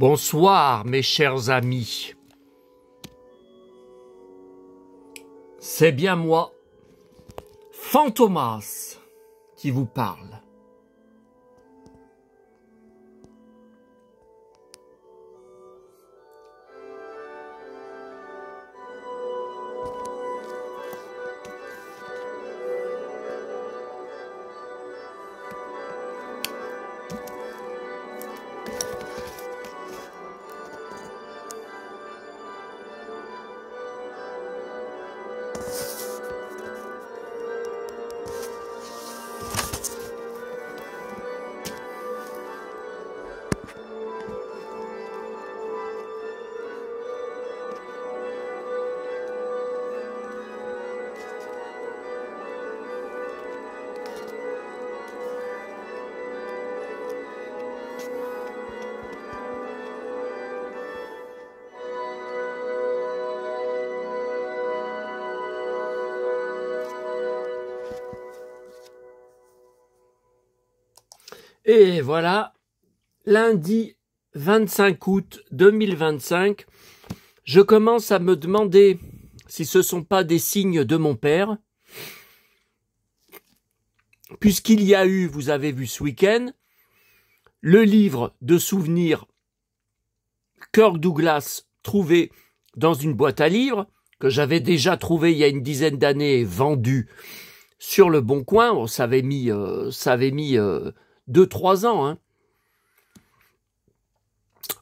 Bonsoir mes chers amis. C'est bien moi, Fantomas, qui vous parle. Et voilà, lundi 25 août 2025, je commence à me demander si ce ne sont pas des signes de mon père, puisqu'il y a eu, vous avez vu ce week-end, le livre de souvenirs Kirk Douglas trouvé dans une boîte à livres, que j'avais déjà trouvé il y a une dizaine d'années et vendu sur le Bon Coin. Bon, ça avait mis 2-3 ans. Hein.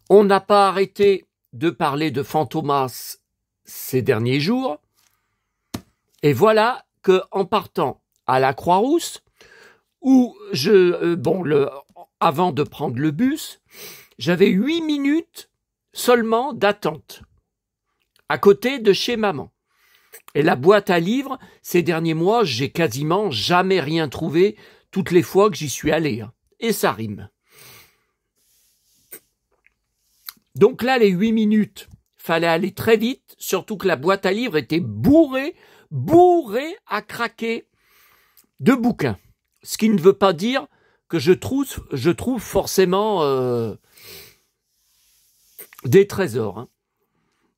On n'a pas arrêté de parler de Fantomas ces derniers jours. Et voilà que en partant à la Croix-Rousse, où avant de prendre le bus, j'avais 8 minutes seulement d'attente à côté de chez maman. Et la boîte à livres, ces derniers mois, j'ai quasiment jamais rien trouvé toutes les fois que j'y suis allé. Hein. Et ça rime. Donc là, les 8 minutes, fallait aller très vite, surtout que la boîte à livres était bourrée à craquer de bouquins. Ce qui ne veut pas dire que je trouve forcément des trésors. Hein.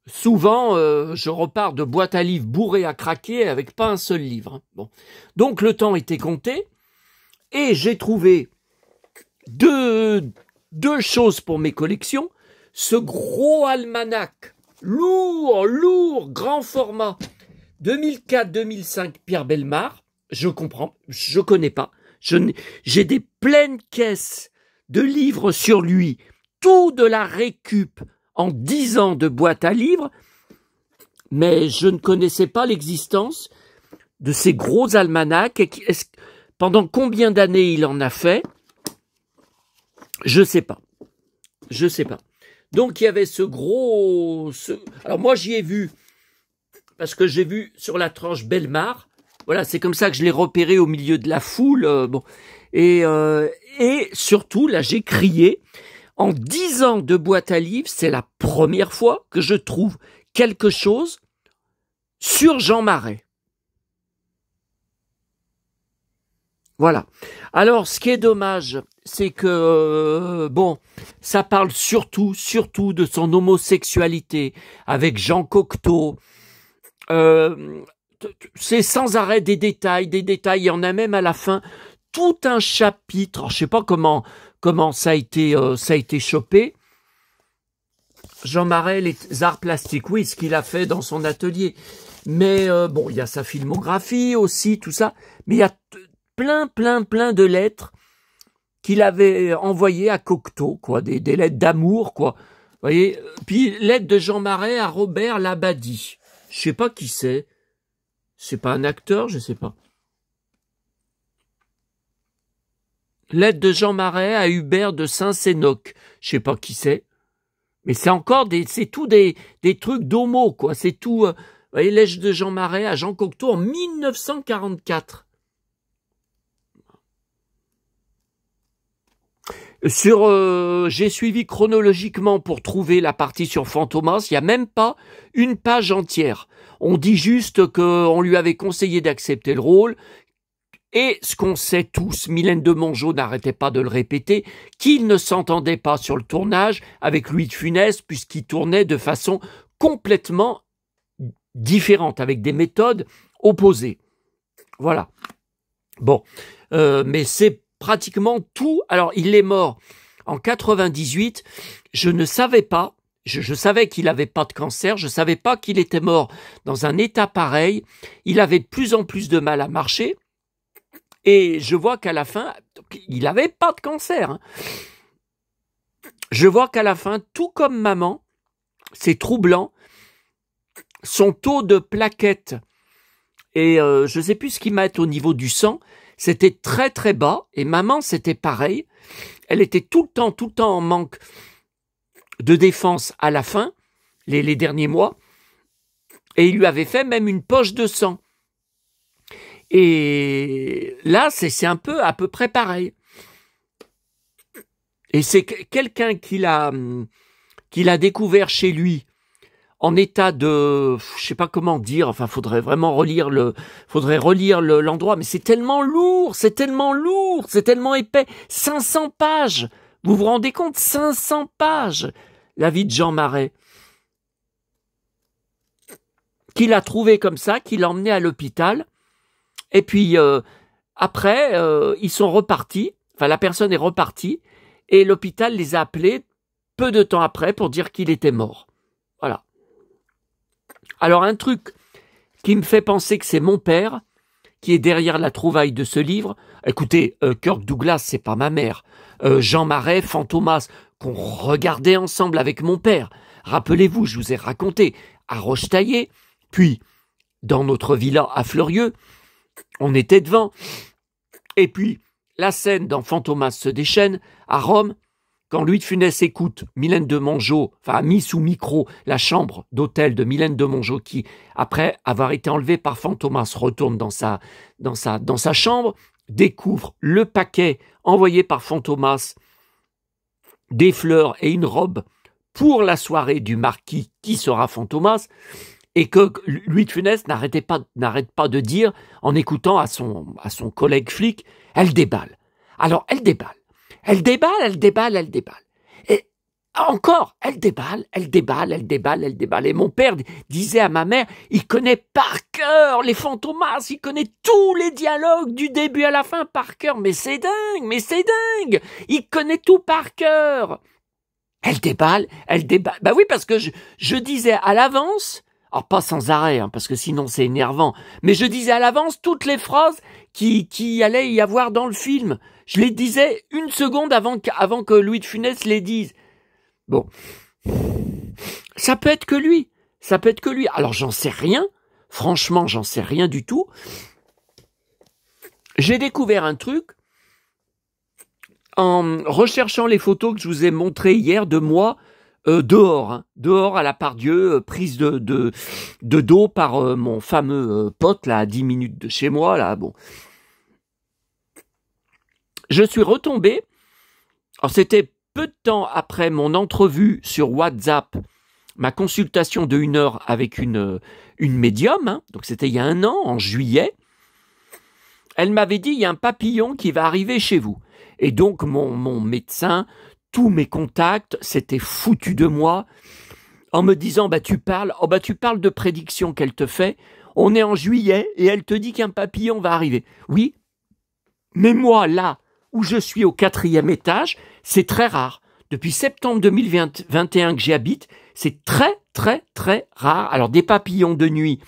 Souvent, je repars de boîte à livres bourrée à craquer avec pas un seul livre. Hein. Bon. Donc le temps était compté et j'ai trouvé deux choses pour mes collections. Ce gros almanach, lourd, grand format, 2004-2005, Pierre Bellemare, je connais pas. J'ai des pleines caisses de livres sur lui, tout de la récup en 10 ans de boîte à livres, mais je ne connaissais pas l'existence de ces gros almanachs. Pendant combien d'années il en a fait? Je sais pas. Donc il y avait alors moi j'y ai vu, parce que j'ai vu sur la tranche Bellemare, voilà, c'est comme ça que je l'ai repéré au milieu de la foule, et surtout là j'ai crié, en 10 ans de boîte à livres, c'est la première fois que je trouve quelque chose sur Jean Marais. Voilà. Alors, ce qui est dommage, c'est que, ça parle surtout de son homosexualité avec Jean Cocteau. C'est sans arrêt des détails. Il y en a même à la fin tout un chapitre. Alors, je sais pas comment ça a été chopé. Jean Marais, les arts plastiques, oui, ce qu'il a fait dans son atelier. Mais il y a sa filmographie aussi, tout ça. Mais il y a plein de lettres qu'il avait envoyées à Cocteau, quoi, des lettres d'amour, quoi. Vous voyez, puis lettre de Jean Marais à Robert Labadie. Je sais pas qui c'est. C'est pas un acteur, je sais pas. Lettre de Jean Marais à Hubert de Saint-Sénoc. Je sais pas qui c'est. Mais c'est encore c'est tout des trucs d'homo, quoi. C'est tout, vous voyez, lettre de Jean Marais à Jean Cocteau en 1944. J'ai suivi chronologiquement pour trouver la partie sur Fantomas, il n'y a même pas une page entière. On dit juste qu'on lui avait conseillé d'accepter le rôle, Et ce qu'on sait tous, Mylène de Mongeau n'arrêtait pas de le répéter, qu'il ne s'entendait pas sur le tournage avec Louis de Funès, puisqu'il tournait de façon complètement différente, avec des méthodes opposées. Voilà. Bon, mais c'est pratiquement tout. Alors, il est mort en 98. Je ne savais pas. Je savais qu'il n'avait pas de cancer. Je ne savais pas qu'il était mort dans un état pareil. Il avait de plus en plus de mal à marcher. Et je vois qu'à la fin, il n'avait pas de cancer. Hein. Je vois qu'à la fin, tout comme maman, c'est troublant. Son taux de plaquettes, et je ne sais plus ce qu'ils mettent au niveau du sang, c'était très très bas. Et maman, c'était pareil. Elle était tout le temps en manque de défense à la fin, les derniers mois. Et il lui avait fait même une poche de sang. Et là, c'est un peu à peu près pareil. Et c'est quelqu'un qui l'a découvert chez lui en état de, je sais pas comment dire, enfin, faudrait relire l'endroit, mais c'est tellement lourd, c'est tellement épais. 500 pages. Vous vous rendez compte? 500 pages. La vie de Jean Marais. Qu'il a trouvé comme ça, qu'il l'a emmené à l'hôpital. Et puis, après, ils sont repartis. Enfin, la personne est repartie. Et l'hôpital les a appelés peu de temps après pour dire qu'il était mort. Voilà. Alors, un truc qui me fait penser que c'est mon père qui est derrière la trouvaille de ce livre. Écoutez, Kirk Douglas, c'est pas ma mère. Jean Marais, Fantomas, qu'on regardait ensemble avec mon père. Rappelez-vous, je vous ai raconté, à Rochetaillé, puis dans notre villa à Fleurieux, on était devant. Et puis, la scène dans Fantomas se déchaîne, à Rome, quand Louis de Funès écoute Mylène de Mongeau, enfin a mis sous micro la chambre d'hôtel de Mylène de Mongeau qui, après avoir été enlevée par Fantomas, retourne dans sa chambre, découvre le paquet envoyé par Fantomas, des fleurs et une robe pour la soirée du marquis qui sera Fantomas, et que Louis de Funès n'arrête pas de dire, en écoutant à son collègue flic, elle déballe. Alors, elle déballe. Et encore, elle déballe. Et mon père disait à ma mère, il connaît par cœur les Fantomas, il connaît tous les dialogues du début à la fin par cœur. Mais c'est dingue. Il connaît tout par cœur. Elle déballe. Bah oui, parce que je disais à l'avance, alors pas sans arrêt, hein, parce que sinon c'est énervant, mais je disais à l'avance toutes les phrases qui allait y avoir dans le film. Je les disais une seconde avant que Louis de Funès les dise. Bon, ça peut être que lui. Alors j'en sais rien. Franchement, j'en sais rien du tout. J'ai découvert un truc en recherchant les photos que je vous ai montrées hier de moi dehors à la Part-Dieu, prise de dos par mon fameux pote là à 10 minutes de chez moi là. Bon, je suis retombé. Alors c'était peu de temps après mon entrevue sur WhatsApp, ma consultation de 1 heure avec une médium, hein, donc c'était il y a 1 an, en juillet. Elle m'avait dit, il y a un papillon qui va arriver chez vous. Et donc mon médecin, tous mes contacts, s'étaient foutus de moi en me disant, tu parles de prédiction qu'elle te fait, on est en juillet et elle te dit qu'un papillon va arriver. Oui, mais moi là où je suis au 4e étage, c'est très rare. Depuis septembre 2021 que j'y habite, c'est très, très, très rare. Alors, des papillons de nuit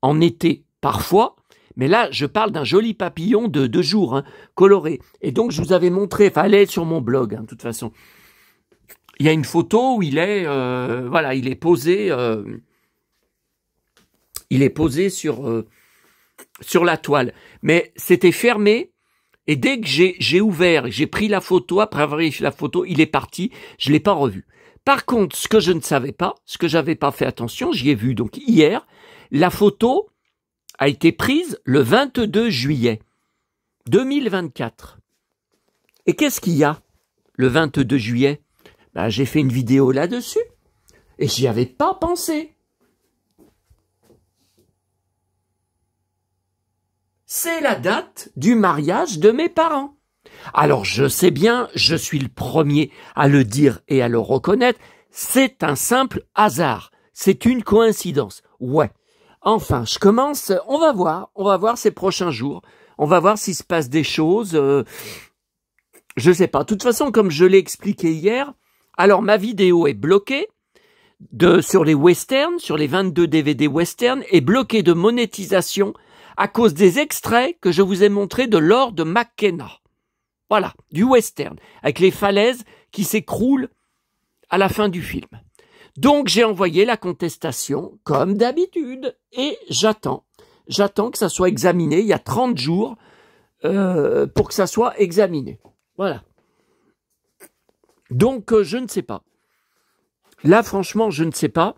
en été, parfois, mais là, je parle d'un joli papillon de jour, hein, coloré. Et donc, je vous avais montré, enfin, elle est sur mon blog, hein, de toute façon. Il y a une photo où il est posé sur la toile. Mais c'était fermé. Et dès que j'ai ouvert, j'ai pris la photo, après avoir pris la photo, il est parti, je ne l'ai pas revu. Par contre, ce que je ne savais pas, ce que j'avais pas fait attention, j'y ai vu donc hier, la photo a été prise le 22 juillet 2024. Et qu'est-ce qu'il y a le 22 juillet? J'ai fait une vidéo là-dessus et j'y avais pas pensé. c'est la date du mariage de mes parents. Alors je sais bien, je suis le premier à le dire et à le reconnaître, c'est un simple hasard, c'est une coïncidence. Ouais. Enfin, je commence, on va voir ces prochains jours, on va voir s'il se passe des choses, je sais pas. De toute façon, comme je l'ai expliqué hier, alors ma vidéo est bloquée sur les westerns, sur les 22 DVD westerns, est bloquée de monétisation à cause des extraits que je vous ai montrés de Lord McKenna. Voilà, du western, avec les falaises qui s'écroulent à la fin du film. Donc j'ai envoyé la contestation, comme d'habitude, et j'attends. J'attends que ça soit examiné, il y a 30 jours pour que ça soit examiné. Voilà. Donc je ne sais pas. Là, franchement, je ne sais pas.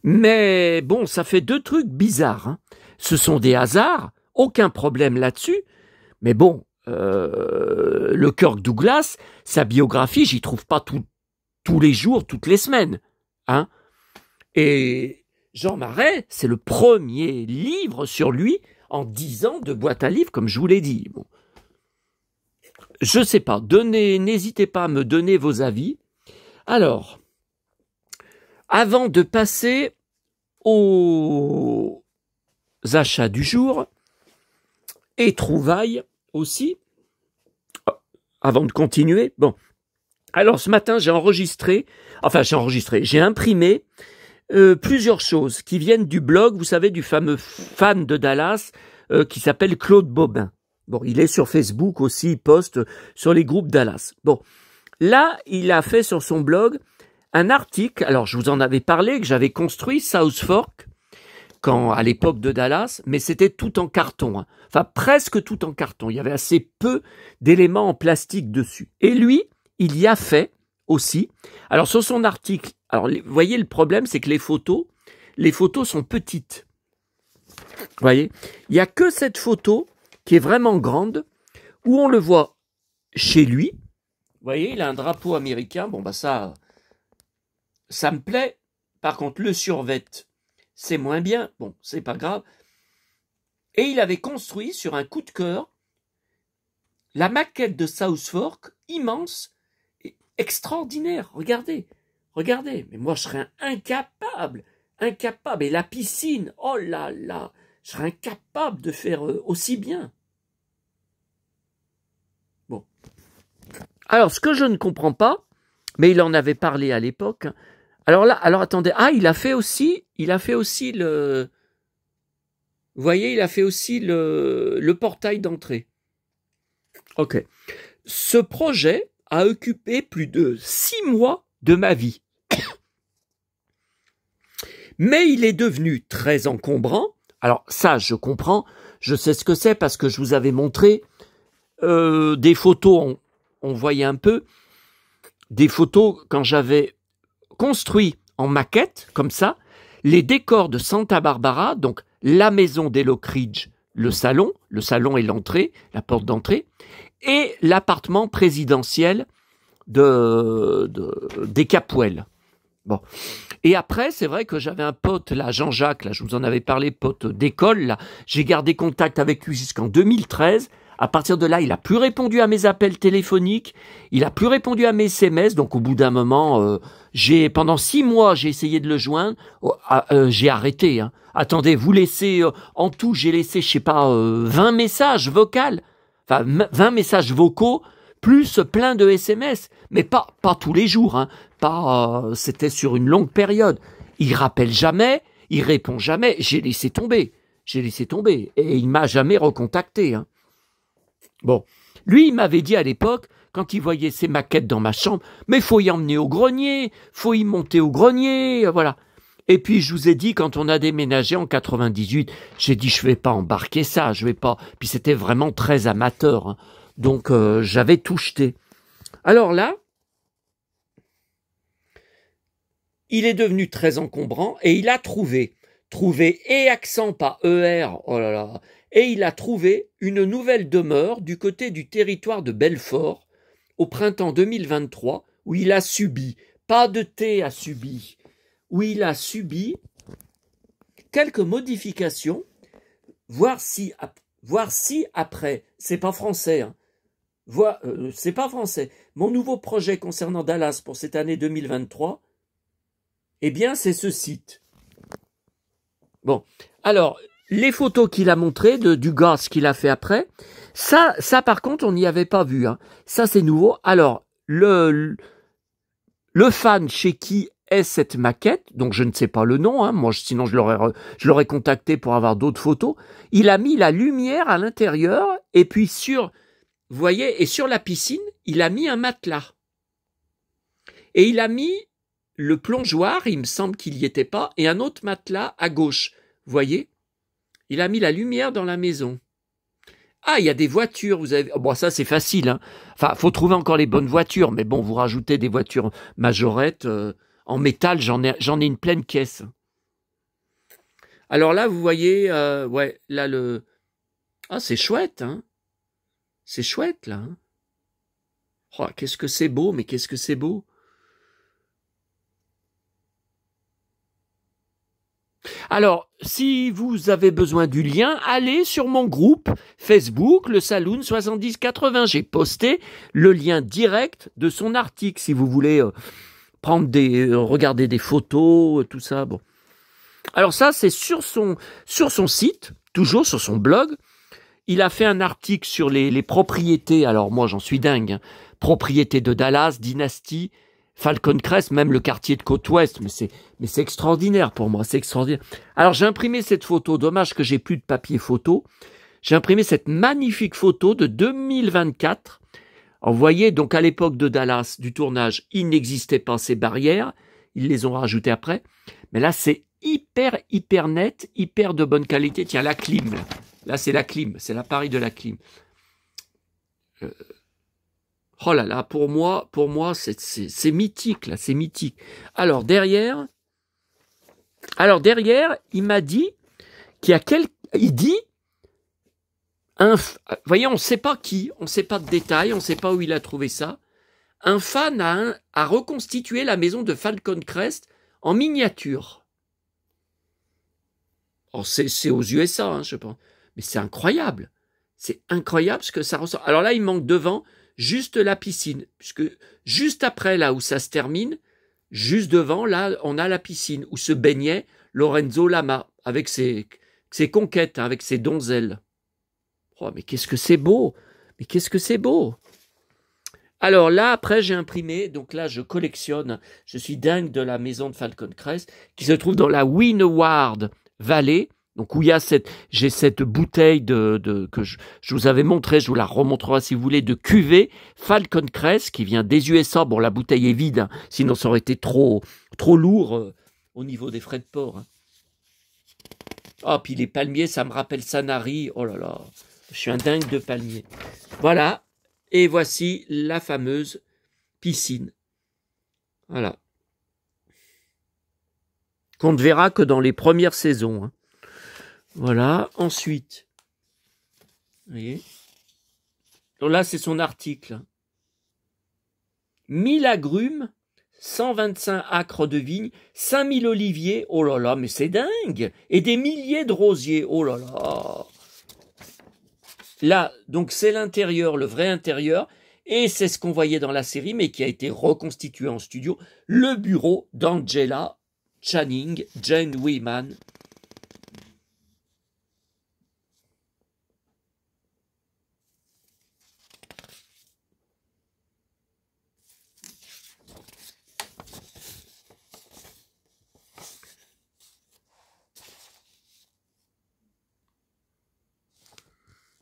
Mais bon, ça fait deux trucs bizarres. Hein. Ce sont des hasards, aucun problème là-dessus. Mais bon, le Kirk Douglas, sa biographie, j'y trouve pas tous les jours, toutes les semaines. Hein. Et Jean Marais, c'est le premier livre sur lui en 10 ans de boîte à livres, comme je vous l'ai dit. Bon. Je sais pas, n'hésitez pas à me donner vos avis. Alors, avant de passer aux achats du jour et trouvailles aussi, avant de continuer, bon, alors ce matin j'ai imprimé plusieurs choses qui viennent du blog, vous savez, du fameux fan de Dallas qui s'appelle Claude Bobin. Bon, il est sur Facebook aussi, il poste sur les groupes Dallas. Bon, là, il a fait sur son blog un article, alors je vous en avais parlé, que j'avais construit South Fork, à l'époque de Dallas, mais c'était tout en carton, hein. Enfin presque tout en carton, il y avait assez peu d'éléments en plastique dessus. Et lui, il y a fait aussi, alors sur son article, alors vous voyez le problème c'est que les photos sont petites. Vous voyez, il n'y a que cette photo qui est vraiment grande, où on le voit chez lui. Vous voyez, il a un drapeau américain, bon bah ça me plaît. Par contre, le survêt, c'est moins bien, bon, c'est pas grave. Et il avait construit sur un coup de cœur la maquette de South Fork, immense et extraordinaire. Regardez, mais moi je serais incapable. Et la piscine, oh là là, je serais incapable de faire aussi bien. Bon. Alors, ce que je ne comprends pas, mais il en avait parlé à l'époque. Alors attendez, il a fait aussi le, vous voyez, il a fait aussi le portail d'entrée. Ok. Ce projet a occupé plus de 6 mois de ma vie. Mais il est devenu très encombrant. Alors ça, je comprends, je sais ce que c'est parce que je vous avais montré des photos, on voyait un peu, des photos quand j'avais construit en maquette, comme ça, les décors de Santa Barbara, donc la maison d'Oak Ridge, le salon et l'entrée, la porte d'entrée, et l'appartement présidentiel des Capwell. Bon. Et après, c'est vrai que j'avais un pote, là, Jean-Jacques, là, je vous en avais parlé, pote d'école, là, j'ai gardé contact avec lui jusqu'en 2013. À partir de là, il a plus répondu à mes appels téléphoniques, il a plus répondu à mes SMS, donc au bout d'un moment, pendant 6 mois, j'ai essayé de le joindre, j'ai arrêté, hein. Attendez, vous laissez, en tout, j'ai laissé, je sais pas, 20 messages vocaux, enfin, 20 messages vocaux, plus plein de SMS, mais pas tous les jours, hein. C'était sur une longue période. Il rappelle jamais, il répond jamais, j'ai laissé tomber, et il m'a jamais recontacté, hein. Bon, lui, il m'avait dit à l'époque, quand il voyait ces maquettes dans ma chambre, mais faut y emmener au grenier, faut y monter au grenier, voilà. Et puis, je vous ai dit, quand on a déménagé en 98, j'ai dit, je vais pas embarquer ça, je vais pas. Puis c'était vraiment très amateur, hein. Donc, j'avais tout jeté. Alors là, il est devenu très encombrant et il a trouvé et accent pas ER, oh là là, et il a trouvé une nouvelle demeure du côté du territoire de Belfort au printemps 2023 où il a subi, pas de thé a subi, où il a subi quelques modifications voir si après, c'est pas français, hein. C'est pas français. Mon nouveau projet concernant Dallas pour cette année 2023, eh bien, c'est ce site. Bon, alors, les photos qu'il a montrées du gars, ce qu'il a fait après, ça par contre, on n'y avait pas vu, hein. Ça, c'est nouveau. Alors, le fan chez qui est cette maquette, donc je ne sais pas le nom, hein, moi sinon je l'aurais contacté pour avoir d'autres photos, il a mis la lumière à l'intérieur, et puis vous voyez, et sur la piscine, il a mis un matelas. Et il a mis le plongeoir, il me semble qu'il n'y était pas, et un autre matelas à gauche. Vous voyez? Il a mis la lumière dans la maison. Ah, il y a des voitures, vous avez... Bon, ça c'est facile, hein. Enfin, faut trouver encore les bonnes voitures, mais bon, vous rajoutez des voitures majorettes, en métal, j'en ai une pleine caisse. Alors là, vous voyez, ouais, là Ah, c'est chouette, hein. C'est chouette, là. Hein. Oh, qu'est-ce que c'est beau, mais qu'est-ce que c'est beau. Alors, si vous avez besoin du lien, allez sur mon groupe Facebook, le Saloon 7080. J'ai posté le lien direct de son article, si vous voulez regarder des photos, tout ça. Bon. Alors ça, c'est sur son site, toujours sur son blog. Il a fait un article sur les propriétés. Alors moi, j'en suis dingue. Hein. Propriétés de Dallas, Dynasty, Falcon Crest, même le quartier de Côte-Ouest. Mais c'est extraordinaire pour moi. C'est extraordinaire. Alors j'ai imprimé cette photo. Dommage que j'ai plus de papier photo. J'ai imprimé cette magnifique photo de 2024. Alors, vous voyez, donc à l'époque de Dallas, du tournage, il n'existait pas ces barrières. Ils les ont rajoutées après. Mais là, c'est hyper net, hyper de bonne qualité. Tiens, la clim, là. Là, c'est la clim, c'est l'appareil de la clim. Oh là là, pour moi, c'est mythique, là, c'est mythique. Alors derrière, il m'a dit qu'il y a il dit, voyez, on ne sait pas qui, on ne sait pas de détails, on ne sait pas où il a trouvé ça. Un fan a reconstitué la maison de Falcon Crest en miniature. Oh, c'est aux USA, hein, je pense. Mais c'est incroyable. C'est incroyable ce que ça ressort. Alors là, il manque devant juste la piscine. Puisque juste après, là où ça se termine, juste devant, là, on a la piscine où se baignait Lorenzo Lama avec ses conquêtes, hein, avec ses donzelles. Oh, mais qu'est-ce que c'est beau! Mais qu'est-ce que c'est beau! Alors là, après, j'ai imprimé, donc là, je collectionne, je suis dingue de la maison de Falcon Crest, qui se trouve dans la Windward Valley, donc où il y a j'ai cette bouteille que je vous avais montré, je vous la remontrerai si vous voulez, de cuvée Falcon Crest, qui vient des USA. Bon, la bouteille est vide, hein, sinon ça aurait été trop lourd au niveau des frais de port. Hein. Oh, puis les palmiers, ça me rappelle Sanary, oh là là, je suis un dingue de palmiers. Voilà. Et voici la fameuse piscine. Voilà. Qu'on ne verra que dans les premières saisons. Hein. Voilà. Ensuite. Vous voyez. Donc là, c'est son article. 1000 agrumes, 125 acres de vignes, 5000 oliviers. Oh là là, mais c'est dingue. Et des milliers de rosiers. Oh là là. Là, donc c'est l'intérieur, le vrai intérieur, et c'est ce qu'on voyait dans la série, mais qui a été reconstitué en studio, le bureau d'Angela Channing, Jane Wyman.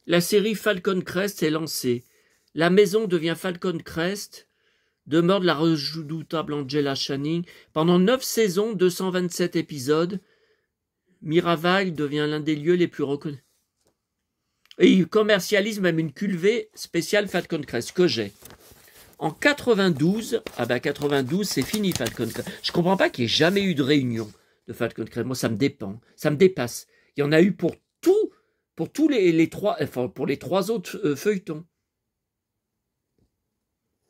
La série Falcon Crest est lancée. La maison devient Falcon Crest, demeure de la redoutable Angela Channing. Pendant 9 saisons, 227 épisodes, Miraval devient l'un des lieux les plus reconnus. Et il commercialise même une cuvée spéciale Falcon Crest, que j'ai. En 92, 92, c'est fini Falcon Crest. Je comprends pas qu'il n'y ait jamais eu de réunion de Falcon Crest. Moi, ça me dépasse. Il y en a eu pour tous les trois, enfin pour les 3 autres feuilletons.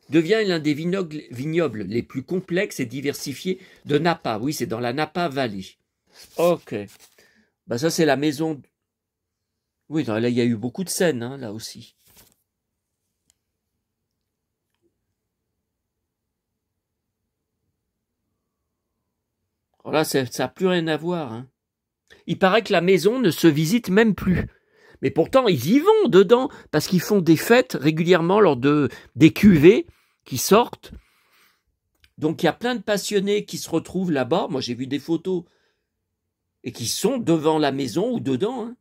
Devient l'un des vignobles les plus complexes et diversifiés de Napa. Oui, c'est dans la Napa Valley. Ok. Ça, c'est la maison Oui, non, là, il y a eu beaucoup de scènes, hein, là aussi. Alors là, ça n'a plus rien à voir, hein. Il paraît que la maison ne se visite même plus. Mais pourtant, ils y vont dedans, parce qu'ils font des fêtes régulièrement lors de des cuvées qui sortent. Donc il y a plein de passionnés qui se retrouvent là-bas. Moi, j'ai vu des photos et qui sont devant la maison ou dedans, hein.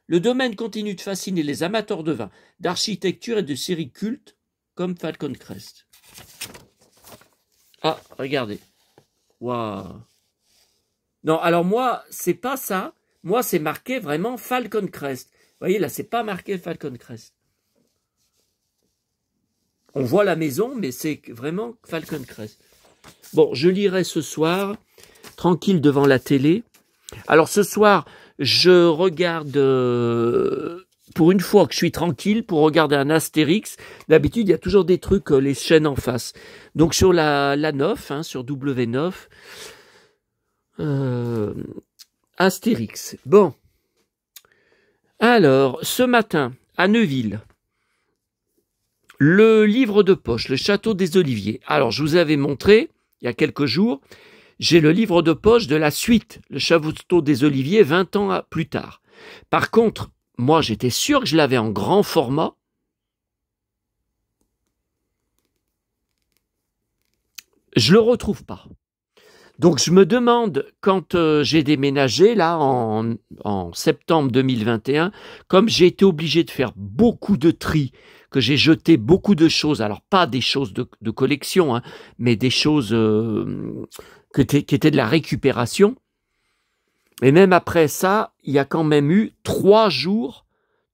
Le domaine continue de fasciner les amateurs de vin, d'architecture et de séries cultes comme Falcon Crest. Ah, regardez. Waouh. Non, alors moi, c'est pas ça. Moi, c'est marqué vraiment Falcon Crest. Vous voyez, là, c'est pas marqué Falcon Crest. On voit la maison, mais c'est vraiment Falcon Crest. Bon, je lirai ce soir, tranquille devant la télé. Alors ce soir, je regarde, pour une fois que je suis tranquille, pour regarder un Astérix. D'habitude, il y a toujours des trucs, les chaînes en face. Donc sur la 9, hein, sur W9, Astérix. Bon. Alors, ce matin, à Neuville, le livre de poche, le Château des Oliviers. Alors, je vous avais montré, il y a quelques jours, j'ai le livre de poche de la suite, le Château des Oliviers, 20 ans plus tard. Par contre, moi, j'étais sûr que je l'avais en grand format. Je le retrouve pas. Donc, je me demande, quand j'ai déménagé, là, en septembre 2021, comme j'ai été obligé de faire beaucoup de tri, que j'ai jeté beaucoup de choses, alors pas des choses de collection, hein, mais des choses qui étaient de la récupération. Et même après ça, il y a quand même eu 3 jours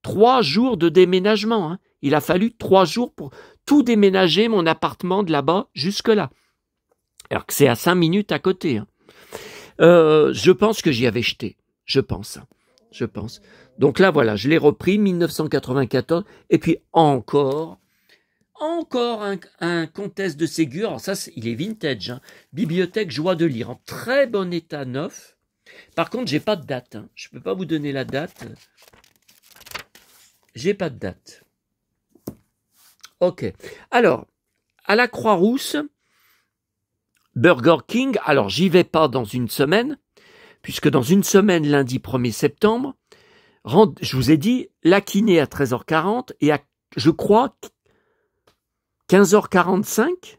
de déménagement, hein. Il a fallu 3 jours pour tout déménager, mon appartement de là-bas jusque-là. Alors que c'est à 5 minutes à côté, hein. Je pense que j'y avais jeté. Je pense. Donc là, voilà, je l'ai repris, 1994. Et puis encore un Comtesse de Ségur. Alors ça, il est vintage, hein. Bibliothèque Joie de lire, en très bon état neuf. Par contre, j'ai pas de date, hein. Je peux pas vous donner la date. J'ai pas de date. Ok. Alors, à la Croix-Rousse, Burger King, alors j'y vais pas dans une semaine, puisque dans une semaine, lundi 1er septembre, je vous ai dit, la kiné à 13h40 et à, je crois, 15h45.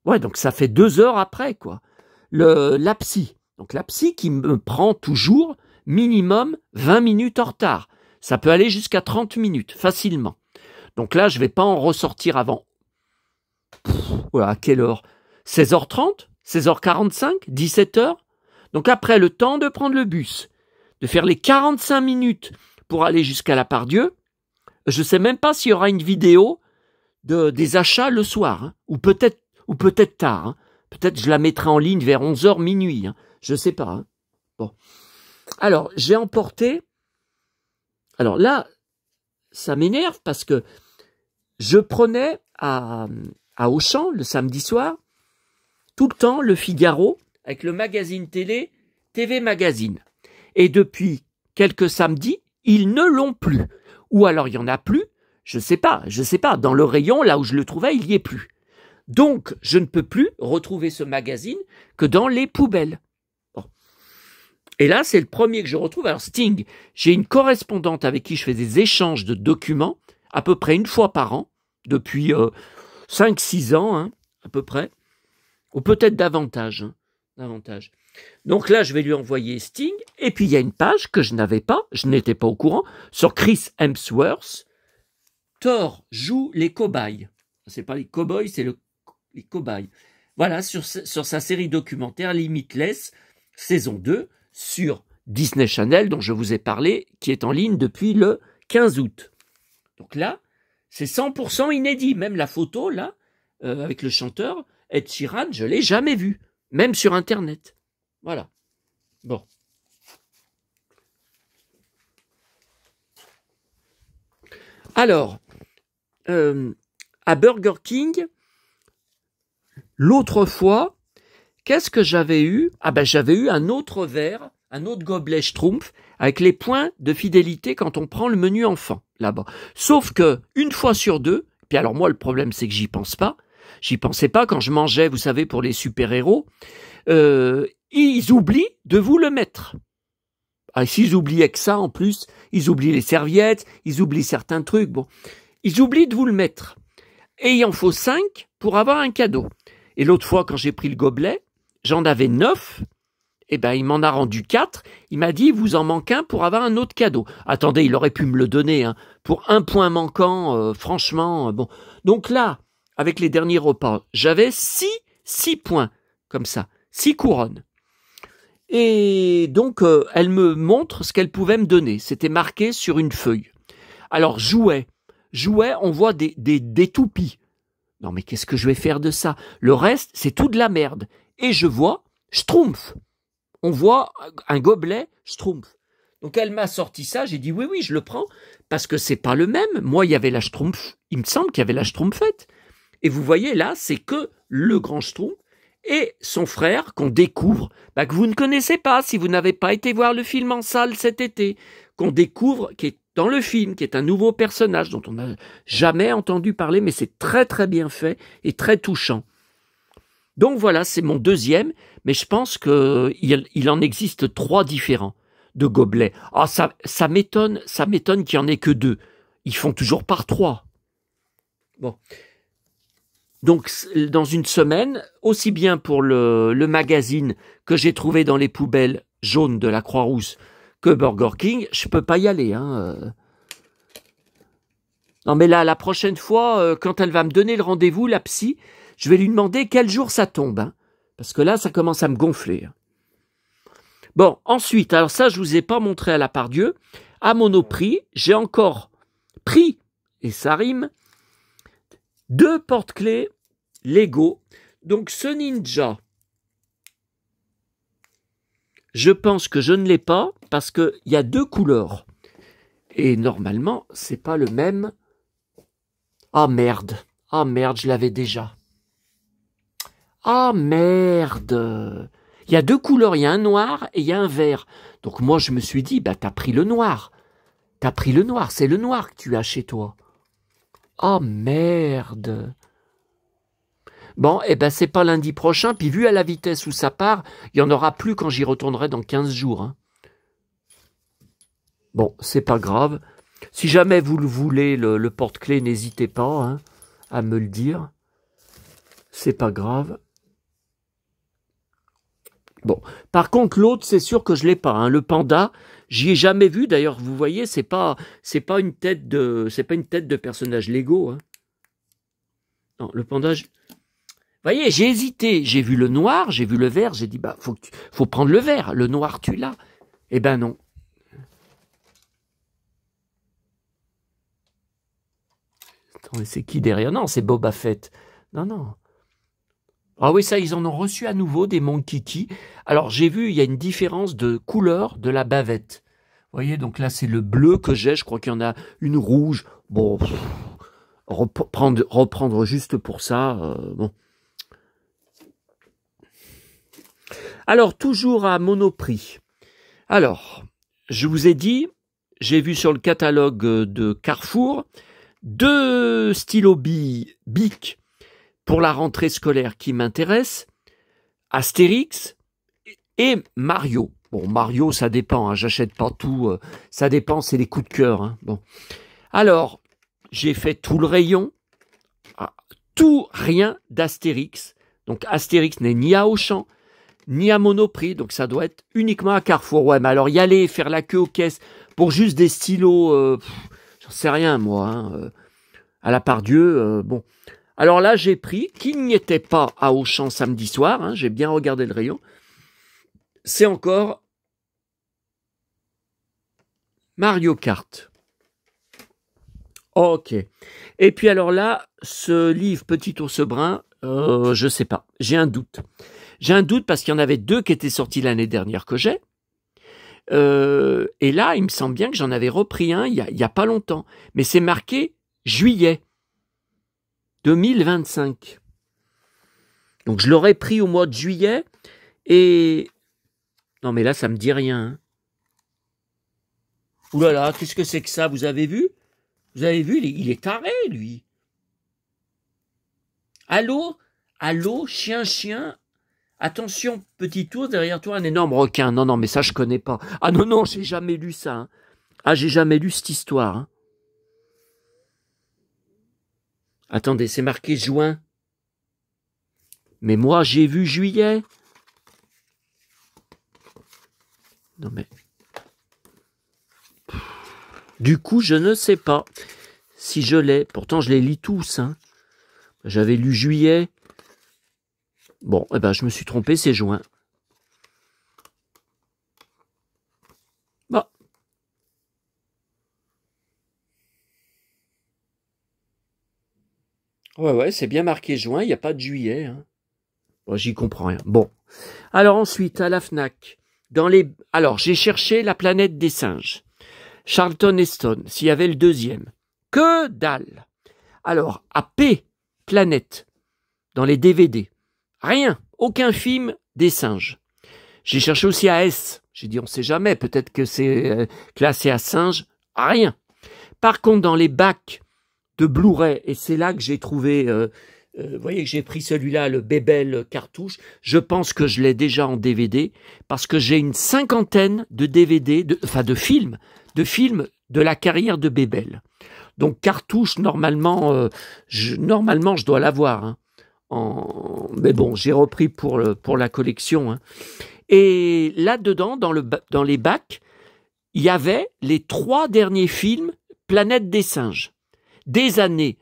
Ouais, donc ça fait 2 heures après, quoi. La psy. Donc la psy qui me prend toujours minimum 20 minutes en retard. Ça peut aller jusqu'à 30 minutes, facilement. Donc là, je vais pas en ressortir avant. Voilà, à quelle heure ? 16h30, 16h45, 17h. Donc après, le temps de prendre le bus, de faire les 45 minutes pour aller jusqu'à la Part-Dieu. Je ne sais même pas s'il y aura une vidéo des achats le soir, hein, ou peut-être tard, hein. Peut-être je la mettrai en ligne vers 11h, minuit, hein. Je ne sais pas, hein. Bon. Alors, j'ai emporté... Alors là, ça m'énerve parce que je prenais à Auchan, le samedi soir, tout le temps le Figaro avec le magazine télé, TV Magazine. Et depuis quelques samedis, ils ne l'ont plus. Ou alors il n'y en a plus, je sais pas. Dans le rayon, là où je le trouvais, il n'y est plus. Donc, je ne peux plus retrouver ce magazine que dans les poubelles. Bon. Et là, c'est le premier que je retrouve. Alors, Sting, j'ai une correspondante avec qui je fais des échanges de documents, à peu près une fois par an, depuis 5-6 ans, hein, à peu près. Ou peut-être davantage, hein, davantage. Donc là, je vais lui envoyer Sting. Et puis, il y a une page que je n'étais pas au courant, sur Chris Hemsworth. Thor joue les cobayes. C'est pas les cowboys, c'est les cobayes. Voilà, sur sa série documentaire Limitless, saison 2, sur Disney Channel, dont je vous ai parlé, qui est en ligne depuis le 15 août. Donc là, c'est 100% inédit. Même la photo, là, avec le chanteur, Ed Sheeran, je ne l'ai jamais vu, même sur Internet. Voilà. Bon. Alors, à Burger King, l'autre fois, qu'est-ce que j'avais eu ? Ah ben, j'avais eu un autre verre un autre gobelet Schtroumpf avec les points de fidélité quand on prend le menu enfant, là-bas. Sauf que, une fois sur deux, puis alors moi, le problème, c'est que j'y pense pas. J'y pensais pas quand je mangeais, vous savez, pour les super-héros. Ils oublient de vous le mettre. Ah, s'ils oubliaient que ça, en plus, ils oublient les serviettes, ils oublient certains trucs. Bon, ils oublient de vous le mettre. Et il en faut 5 pour avoir un cadeau. Et l'autre fois, quand j'ai pris le gobelet, j'en avais 9. Eh ben, il m'en a rendu 4. Il m'a dit, vous en manque un pour avoir un autre cadeau. Attendez, il aurait pu me le donner, hein. Pour un point manquant, franchement, bon. Donc là, avec les derniers repas, j'avais 6 points, comme ça, 6 couronnes. Et donc, elle me montre ce qu'elle pouvait me donner. C'était marqué sur une feuille. Alors, jouet, on voit des toupies. Non, mais qu'est-ce que je vais faire de ça? Le reste, c'est tout de la merde. Et je vois Schtroumpf. On voit un gobelet Schtroumpf. Donc, elle m'a sorti ça. J'ai dit oui, je le prends. Parce que c'est pas le même. Moi, il y avait la Schtroumpf. Il me semble qu'il y avait la Schtroumpfette. Et vous voyez, là, c'est que le grand Schtroumpf et son frère qu'on découvre, que vous ne connaissez pas si vous n'avez pas été voir le film en salle cet été, qu'on découvre, qui est dans le film, qui est un nouveau personnage dont on n'a jamais entendu parler, mais c'est très très bien fait et très touchant. Donc voilà, c'est mon deuxième, mais je pense qu'il en existe 3 différents de gobelets. Ah, ça m'étonne qu'il n'y en ait que 2. Ils font toujours par 3. Bon. Donc, dans une semaine, aussi bien pour le magazine que j'ai trouvé dans les poubelles jaunes de la Croix-Rousse que Burger King, je peux pas y aller. Hein. Non, mais là, la prochaine fois, quand elle va me donner le rendez-vous, la psy, je vais lui demander quel jour ça tombe. Hein, parce que là, ça commence à me gonfler. Bon, ensuite, alors ça, je vous ai pas montré à la Pardieu. À Monoprix, j'ai encore pris, et ça rime, 2 porte-clés Lego. Donc ce ninja, je pense que je ne l'ai pas parce qu'il y a 2 couleurs. Et normalement, c'est pas le même. Ah merde, je l'avais déjà. Ah merde. Il y a 2 couleurs, il y a un noir et il y a un vert. Donc moi je me suis dit, t'as pris le noir. C'est le noir que tu as chez toi. Ah merde. Bon, c'est pas lundi prochain, puis vu à la vitesse où ça part, il n'y en aura plus quand j'y retournerai dans 15 jours. Hein. Bon, c'est pas grave. Si jamais vous le voulez, le porte-clés, n'hésitez pas à me le dire. C'est pas grave. Bon, par contre, l'autre, c'est sûr que je l'ai pas. Hein. Le panda, j'y ai jamais vu. D'ailleurs, vous voyez, c'est pas une tête de personnage Lego. Hein. Non, le panda. Vous voyez, j'ai hésité, j'ai vu le noir, j'ai vu le vert, j'ai dit, faut prendre le vert, le noir tu l'as. Eh ben non. Attendez, c'est qui derrière? Non, c'est Boba Fett. Non. Ah oui, ça, ils en ont reçu à nouveau, des Monkiki. Alors, j'ai vu, il y a une différence de couleur de la bavette. Vous voyez, donc là, c'est le bleu que j'ai, je crois qu'il y en a une rouge. Bon, reprendre juste pour ça, bon. Alors, toujours à Monoprix. Alors, je vous ai dit, j'ai vu sur le catalogue de Carrefour 2 stylos Bic pour la rentrée scolaire qui m'intéressent, Astérix et Mario. Bon, Mario, ça dépend, hein, j'achète pas tout, ça dépend, c'est les coups de cœur. Hein, bon. Alors, j'ai fait tout le rayon, tout rien d'Astérix. Donc, Astérix n'est ni à Auchan, ni à Monoprix, donc ça doit être uniquement à Carrefour. Ouais, mais alors y aller, faire la queue aux caisses pour juste des stylos, j'en sais rien moi, hein, à la Pardieu, bon. Alors là, j'ai pris, qui n'y était pas à Auchan samedi soir, hein, j'ai bien regardé le rayon, c'est encore Mario Kart. Ok. Et puis alors là, ce livre Petit ours brun, je sais pas, j'ai un doute. J'ai un doute parce qu'il y en avait 2 qui étaient sortis l'année dernière que j'ai. Et là, il me semble bien que j'en avais repris un il y a pas longtemps. Mais c'est marqué juillet 2025. Donc je l'aurais pris au mois de juillet. Et Non, mais là, ça me dit rien. Hein. Ouh là là, qu'est-ce que c'est que ça? Vous avez vu? Vous avez vu? Il est taré, lui. Allô? Allô, chien, chien? Attention, petit ours, derrière toi, un énorme requin. Non, non, mais ça, je connais pas. Ah non, non, j'ai jamais lu ça. Hein. Ah, j'ai jamais lu cette histoire. Hein. Attendez, c'est marqué juin. Mais moi, j'ai vu juillet. Non, mais... Du coup, je ne sais pas si je l'ai. Pourtant, je les lis tous. Hein. J'avais lu juillet. Bon, eh ben, je me suis trompé, c'est juin. Bon. Ouais, c'est bien marqué juin, il n'y a pas de juillet. Hein. Bon, j'y comprends rien. Bon. Alors ensuite, à la FNAC, alors, j'ai cherché La planète des singes. Charlton Heston, s'il y avait le deuxième. Que dalle. Alors, à P, Planète, dans les DVD. Rien, aucun film des singes. J'ai cherché aussi à S. J'ai dit, on ne sait jamais, peut-être que c'est classé à singe. Rien. Par contre, dans les bacs de Blu-ray, et c'est là que j'ai trouvé, vous voyez que j'ai pris celui-là, le Bebel cartouche, je pense que je l'ai déjà en DVD, parce que j'ai une 50aine de DVD, de films de la carrière de Bebel. Donc cartouche, normalement, je dois l'avoir. Hein. Mais bon, j'ai repris pour la collection. Hein. Et là-dedans, dans les bacs, il y avait les 3 derniers films Planète des singes, des années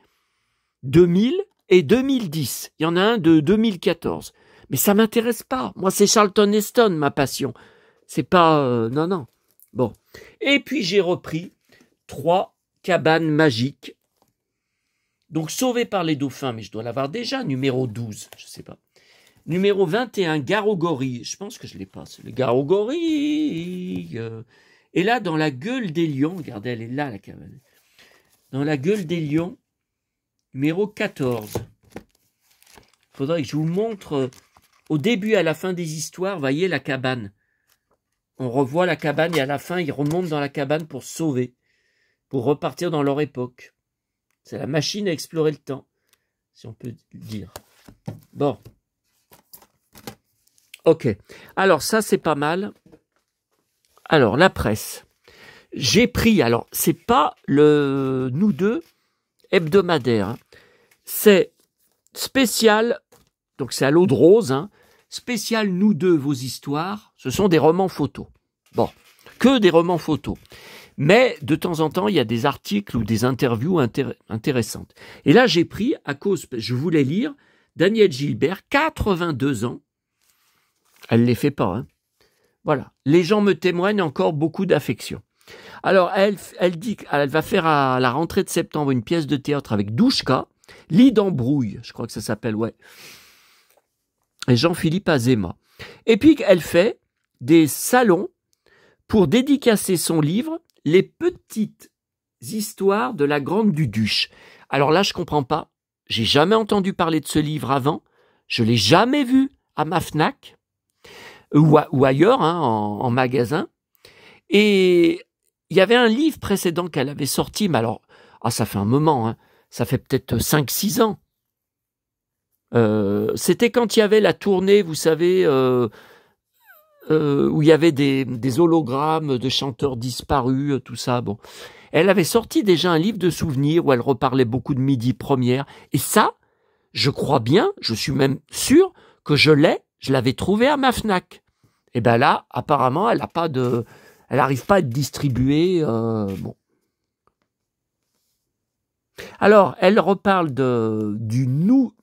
2000 et 2010. Il y en a un de 2014. Mais ça m'intéresse pas. Moi, c'est Charlton Heston, ma passion. C'est pas... non. Bon. Et puis, j'ai repris 3 cabanes magiques. Donc, Sauvé par les dauphins, mais je dois l'avoir déjà, numéro 12, je sais pas. Numéro 21, Garogori. Je pense que je l'ai pas, le Garogori. Et là, dans la gueule des lions, regardez, elle est là, la cabane. Dans la gueule des lions, numéro 14. Il faudrait que je vous montre au début et à la fin des histoires, voyez la cabane. On revoit la cabane et à la fin, ils remontent dans la cabane pour se sauver, pour repartir dans leur époque. C'est la machine à explorer le temps, si on peut le dire. Bon. Ok. Alors, ça, c'est pas mal. Alors, la presse. J'ai pris, alors, c'est pas le Nous deux hebdomadaire. Hein. C'est spécial, donc c'est à l'eau de rose, hein, spécial Nous deux, vos histoires. Ce sont des romans photos. Bon, que des romans photos. Mais de temps en temps, il y a des articles ou des interviews intéressantes. Et là, j'ai pris, à cause, je voulais lire, Danielle Gilbert, 82 ans. Elle ne les fait pas. Hein. Voilà. Les gens me témoignent encore beaucoup d'affection. Alors, elle dit qu'elle va faire à la rentrée de septembre une pièce de théâtre avec Douchka, Lit d'embrouille, je crois que ça s'appelle, ouais. Et Jean-Philippe Azéma. Et puis, elle fait des salons pour dédicacer son livre « Les petites histoires de la Grande Duduche ». Alors là, je comprends pas. J'ai jamais entendu parler de ce livre avant. Je l'ai jamais vu à ma FNAC ou ailleurs, hein, en magasin. Et il y avait un livre précédent qu'elle avait sorti, mais alors, ça fait un moment, hein, ça fait peut-être 5-6 ans. C'était quand il y avait la tournée, vous savez, où il y avait des hologrammes de chanteurs disparus, tout ça. Bon, elle avait sorti déjà un livre de souvenirs où elle reparlait beaucoup de Midi Première. Et ça, je crois bien, je suis même sûr que je l'avais trouvé à ma FNAC. Et ben là, apparemment, elle n'arrive pas à être distribuée. Bon. Alors, elle reparle du Nous.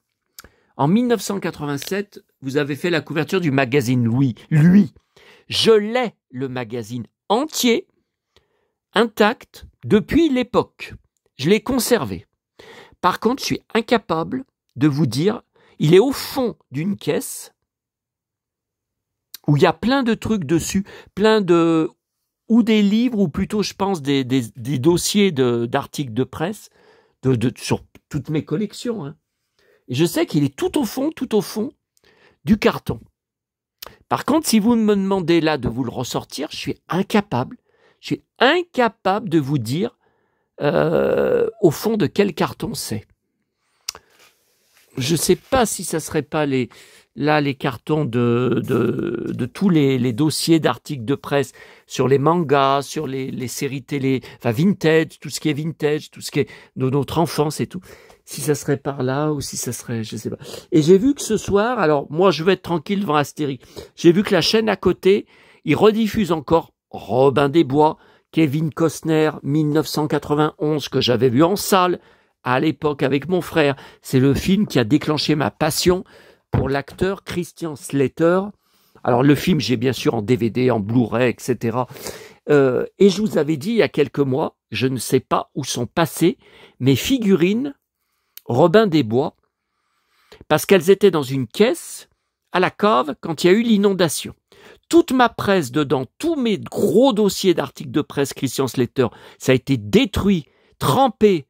En 1987, vous avez fait la couverture du magazine Lui. Je l'ai, le magazine entier, intact, depuis l'époque. Je l'ai conservé. Par contre, je suis incapable de vous dire, il est au fond d'une caisse où il y a plein de trucs dessus, ou des livres, ou plutôt, je pense, des dossiers d'articles de presse sur toutes mes collections. Hein. Et je sais qu'il est tout au fond du carton. Par contre, si vous me demandez là de vous le ressortir, je suis incapable. Je suis incapable de vous dire au fond de quel carton c'est. Je ne sais pas si ça ne serait pas les cartons de tous les dossiers d'articles de presse sur les mangas, sur les séries télé, enfin vintage, tout ce qui est vintage, tout ce qui est de notre enfance et tout. Si ça serait par là ou si ça serait, je sais pas. Et j'ai vu que ce soir, alors moi je vais être tranquille devant Astérix, j'ai vu que la chaîne à côté, ils rediffusent encore Robin des Bois, Kevin Costner, 1991, que j'avais vu en salle à l'époque avec mon frère. C'est le film qui a déclenché ma passion pour l'acteur Christian Slater. Alors le film, j'ai bien sûr en DVD, en Blu-ray, etc. Et je vous avais dit il y a quelques mois, je ne sais pas où sont passées mes figurines Robin des Bois, parce qu'elles étaient dans une caisse à la cave quand il y a eu l'inondation. Toute ma presse dedans, tous mes gros dossiers d'articles de presse Christian Slater, ça a été détruit, trempé,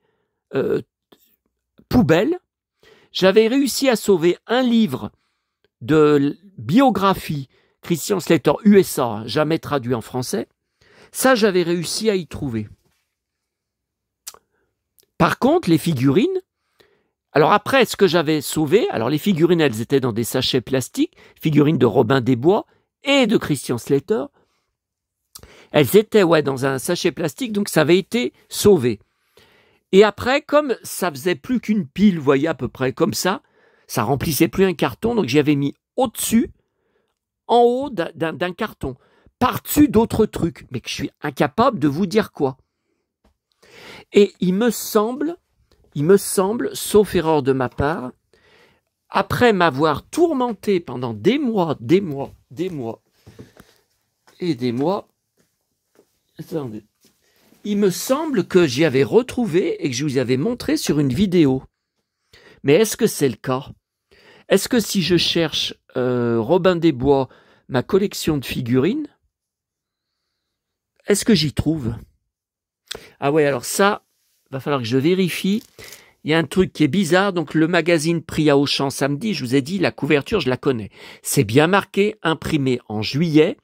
poubelle. J'avais réussi à sauver un livre de biographie Christian Slater USA, jamais traduit en français. Ça, j'avais réussi à y trouver. Par contre, les figurines, alors après, ce que j'avais sauvé, alors les figurines, elles étaient dans des sachets plastiques, figurines de Robin des Bois et de Christian Slater. Elles étaient dans un sachet plastique, donc ça avait été sauvé. Et après, comme ça faisait plus qu'une pile, vous voyez, à peu près comme ça remplissait plus un carton, donc j'y avais mis au-dessus, en haut d'un carton, par-dessus d'autres trucs, mais que je suis incapable de vous dire quoi. Et il me semble, sauf erreur de ma part, après m'avoir tourmenté pendant des mois, attendez, il me semble que j'y avais retrouvé et que je vous avais montré sur une vidéo. Mais est-ce que c'est le cas? Est-ce que si je cherche Robin des Bois, ma collection de figurines, est-ce que j'y trouve? Ah ouais, alors ça, va falloir que je vérifie. Il y a un truc qui est bizarre, donc le magazine pris à Auchan samedi, je vous ai dit, la couverture, je la connais. C'est bien marqué, imprimé en juillet,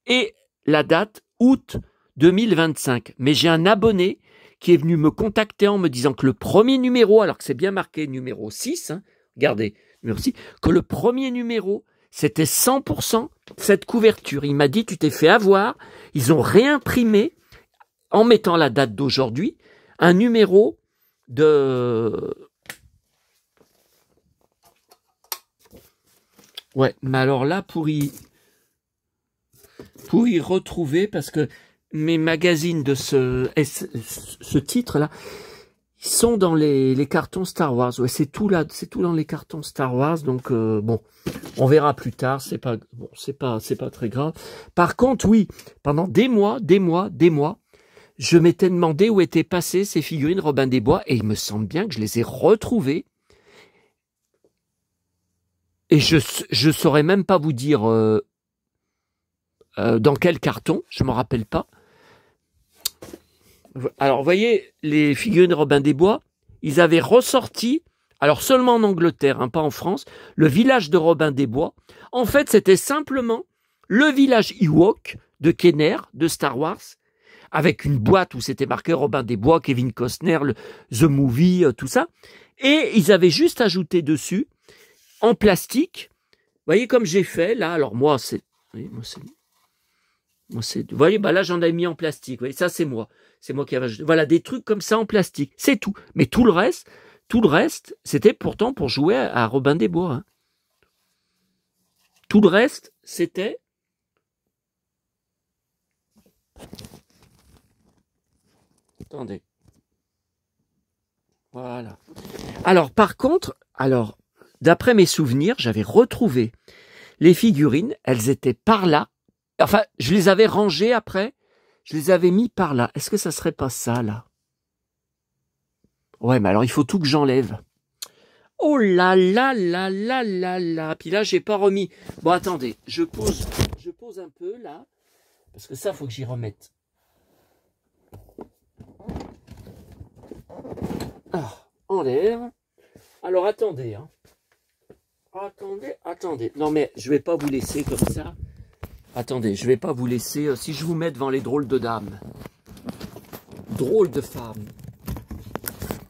et la date, août 2025. Mais j'ai un abonné qui est venu me contacter en me disant que le premier numéro, alors que c'est bien marqué numéro 6, regardez, numéro 6, que le premier numéro, c'était 100% cette couverture. Il m'a dit, tu t'es fait avoir, ils ont réimprimé, en mettant la date d'aujourd'hui, un numéro de... Ouais, mais alors là, pour y retrouver, parce que mes magazines de ce titre-là, ils sont dans les cartons Star Wars. Ouais, c'est tout là, c'est tout dans les cartons Star Wars. Donc bon, on verra plus tard. C'est pas très grave. Par contre, oui, pendant des mois, je m'étais demandé où étaient passées ces figurines Robin des Bois, et il me semble bien que je les ai retrouvées. Et je saurais même pas vous dire dans quel carton, je m'en rappelle pas. Alors, vous voyez, les figurines Robin des Bois, ils avaient ressorti, alors seulement en Angleterre, pas en France, le village de Robin des Bois. En fait, c'était simplement le village Ewok de Kenner, de Star Wars, avec une boîte où c'était marqué Robin des Bois, Kevin Costner, The Movie, tout ça. Et ils avaient juste ajouté dessus, en plastique, vous voyez comme j'ai fait, là, alors moi, c'est... Oui, vous voyez, là, j'en ai mis en plastique. Vous voyez, ça, c'est moi. C'est moi qui avais ajouté. Voilà, des trucs comme ça en plastique. C'est tout. Mais tout le reste, c'était pourtant pour jouer à Robin des Bois. Tout le reste, c'était... Attendez. Voilà. Alors, par contre, d'après mes souvenirs, j'avais retrouvé les figurines. Elles étaient par là. Enfin, je les avais rangées après. Je les avais mis par là. Est-ce que ça serait pas ça, là? Ouais, mais alors il faut tout que j'enlève. Oh là là là là là là. Puis là, j'ai pas remis. Bon, attendez, je pose un peu là, parce que ça, faut que j'y remette. En l'air. Alors attendez. Attendez. Non mais je vais pas vous laisser comme ça. Attendez, je vais pas vous laisser. Si je vous mets devant les drôles de dames. Drôles de femmes.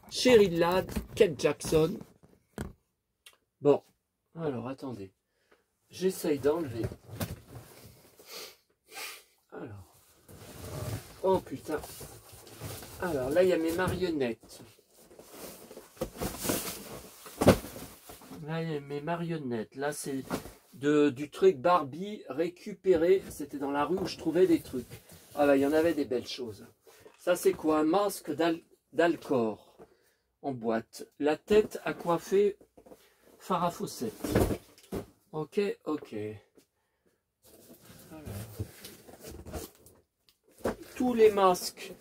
Cheryl Ladd, Kate Jackson. Bon, alors attendez. J'essaye d'enlever. Alors. Oh putain. Alors là, il y a mes marionnettes. Là, il y a mes marionnettes. Là, c'est du truc Barbie récupéré. C'était dans la rue où je trouvais des trucs. Ah bah, il y en avait des belles choses. Ça, c'est quoi? Un masque d'Alcor en boîte. La tête à coiffer Farah Fawcett. Ok. Alors. Tous les masques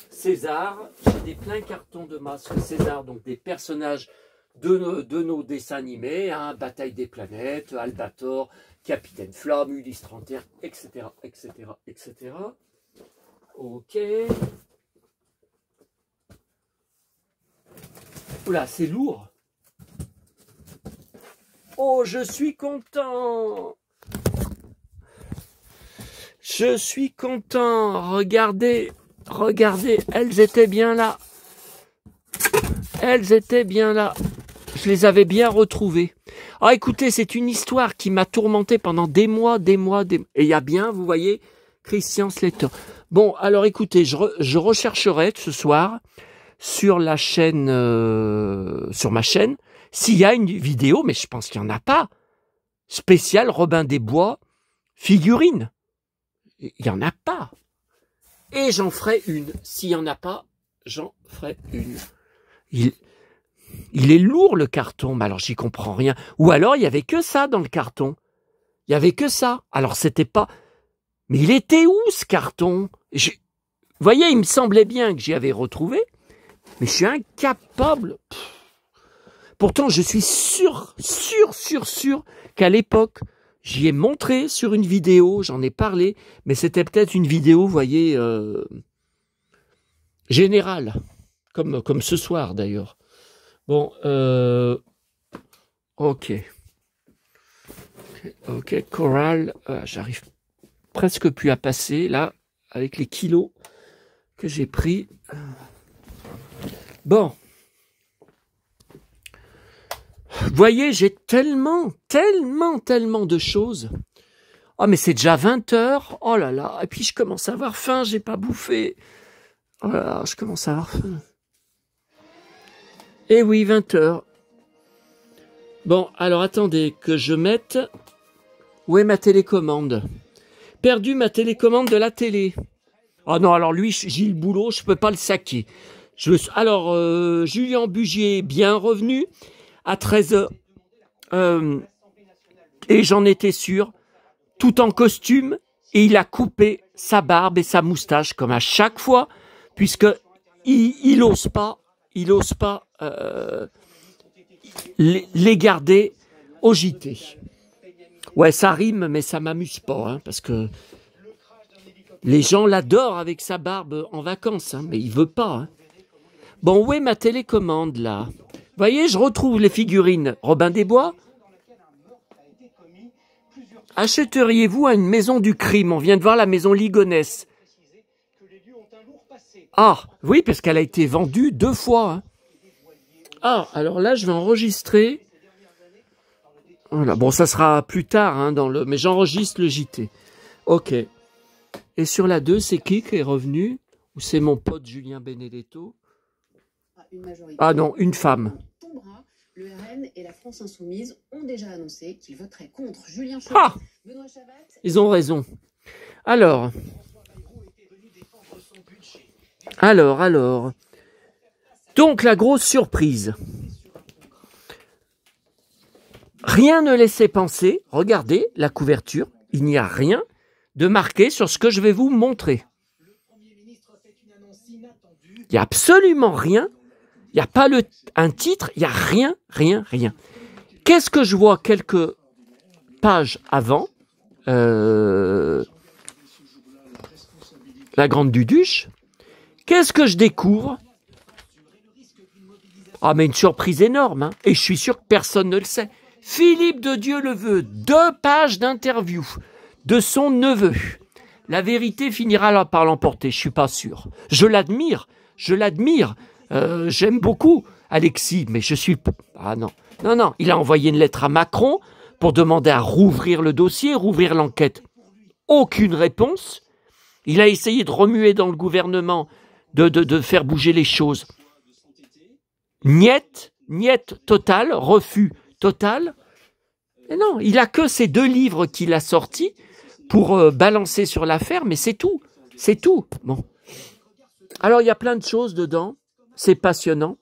César. J'ai des pleins cartons de masques César, donc des personnages de nos dessins animés, hein, Bataille des planètes, Albator, Capitaine Flamme, Ulysse 31, etc. Ok. Oula, c'est lourd. Oh, je suis content. Je suis content. Regardez, elles étaient bien là. Je les avais bien retrouvées. Ah, écoutez, c'est une histoire qui m'a tourmenté pendant des mois. Et il y a bien, vous voyez, Christian Slater. Bon, alors écoutez, je rechercherai ce soir sur la chaîne, sur ma chaîne, s'il y a une vidéo, mais je pense qu'il n'y en a pas, spéciale Robin des Bois, figurine. Il n'y en a pas. Et j'en ferai une. S'il n'y en a pas, j'en ferai une. Il est lourd le carton, mais alors j'y comprends rien. Ou alors il n'y avait que ça dans le carton. Il n'y avait que ça. Alors c'était pas... Mais il était où ce carton? Vous voyez, il me semblait bien que j'y avais retrouvé, mais je suis incapable. Pourtant, je suis sûr qu'à l'époque, j'y ai montré sur une vidéo, j'en ai parlé, mais c'était peut-être une vidéo, vous voyez, générale, comme ce soir d'ailleurs. Bon, ok, Coral, j'arrive presque plus à passer, là, avec les kilos que j'ai pris. Bon. Vous voyez, j'ai tellement de choses. Oh, mais c'est déjà 20 heures. Oh là là. Et puis, je commence à avoir faim. J'ai pas bouffé. Oh là là, je commence à avoir faim. Eh oui, 20 heures. Bon, alors attendez que je mette... Où est ma télécommande? Perdu ma télécommande de la télé. Oh non, alors lui, Gilles Boulot, je peux pas le saquer. Alors, Julien Bugier, bien revenu. À 13h, et j'en étais sûr, tout en costume, et il a coupé sa barbe et sa moustache, comme à chaque fois, puisque il ose pas les garder au JT. Ouais, ça rime, mais ça m'amuse pas, hein, parce que les gens l'adorent avec sa barbe en vacances, hein, mais il veut pas. Hein. Bon, où est ma télécommande, là? Vous voyez, je retrouve les figurines Robin des Bois. Achèteriez-vous à une maison du crime? On vient de voir la maison Ligonès. Ah, oui, parce qu'elle a été vendue 2 fois. Hein. Ah, alors là, je vais enregistrer. Voilà, bon, ça sera plus tard, hein, mais j'enregistre le JT. Ok. Et sur la 2, c'est qui est revenu? Ou c'est mon pote Julien Benedetto? Ah non, une femme. Le RN et la France Insoumise ont déjà annoncé qu'ils voteraient contre Julien Chauvet. Ah, ils ont raison. Alors. Donc, la grosse surprise. Rien ne laissait penser, regardez la couverture, il n'y a rien de marqué sur ce que je vais vous montrer. Il n'y a absolument rien. Il n'y a pas un titre, il n'y a rien. Qu'est-ce que je vois quelques pages avant la Grande Duduche? Qu'est-ce que je découvre? Ah, mais une surprise énorme, hein, et je suis sûr que personne ne le sait. Philippe de Dieuleveux, 2 pages d'interview de son neveu. La vérité finira par l'emporter, je suis pas sûr. Je l'admire. J'aime beaucoup Alexis, mais je suis... Ah non, il a envoyé une lettre à Macron pour demander à rouvrir le dossier, rouvrir l'enquête. Aucune réponse. Il a essayé de remuer dans le gouvernement, de faire bouger les choses. Niet total, refus total. Et non, il a que ces 2 livres qu'il a sortis pour balancer sur l'affaire, mais c'est tout. Bon. Alors, il y a plein de choses dedans. C'est passionnant.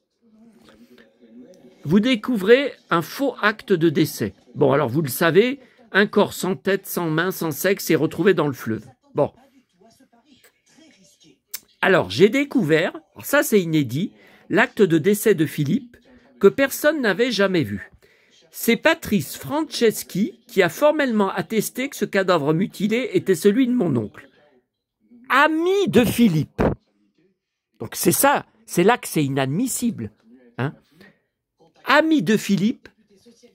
Vous découvrez un faux acte de décès. Bon, alors vous le savez, un corps sans tête, sans main, sans sexe est retrouvé dans le fleuve. Bon. Alors, j'ai découvert, alors ça c'est inédit, l'acte de décès de Philippe que personne n'avait jamais vu. C'est Patrice Franceschi qui a formellement attesté que ce cadavre mutilé était celui de mon oncle. Ami de Philippe. Donc c'est ça, c'est là que c'est inadmissible. Hein. Ami de Philippe,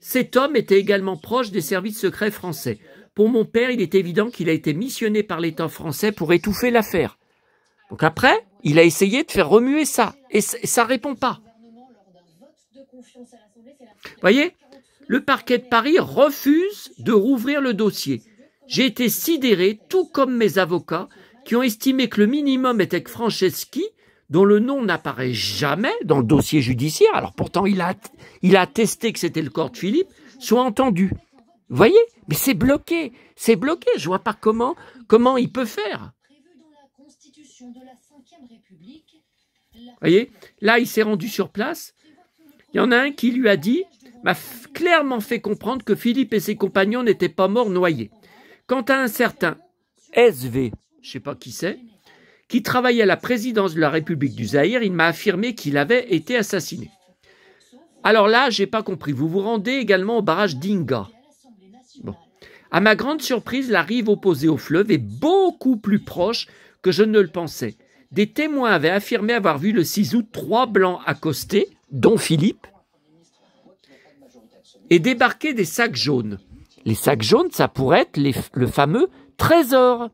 cet homme était également proche des services secrets français. Pour mon père, il est évident qu'il a été missionné par l'État français pour étouffer l'affaire. Donc après, il a essayé de faire remuer ça, et ça répond pas. Voyez, le parquet de Paris refuse de rouvrir le dossier. J'ai été sidéré, tout comme mes avocats, qui ont estimé que le minimum était que Franceschi, dont le nom n'apparaît jamais dans le dossier judiciaire, alors pourtant il a attesté que c'était le corps de Philippe, soit entendu. Vous voyez? Mais c'est bloqué, je vois pas comment il peut faire. Vous voyez? Là, il s'est rendu sur place, il y en a un qui lui a dit, m'a clairement fait comprendre que Philippe et ses compagnons n'étaient pas morts noyés. Quant à un certain SV, je ne sais pas qui c'est, qui travaillait à la présidence de la République du Zaïre, il m'a affirmé qu'il avait été assassiné. Alors là, j'ai pas compris. Vous vous rendez également au barrage d'Inga. Bon. À ma grande surprise, la rive opposée au fleuve est beaucoup plus proche que je ne le pensais. Des témoins avaient affirmé avoir vu le 6 août 3 blancs accostés, dont Philippe, et débarquer des sacs jaunes. Les sacs jaunes, ça pourrait être le fameux trésor.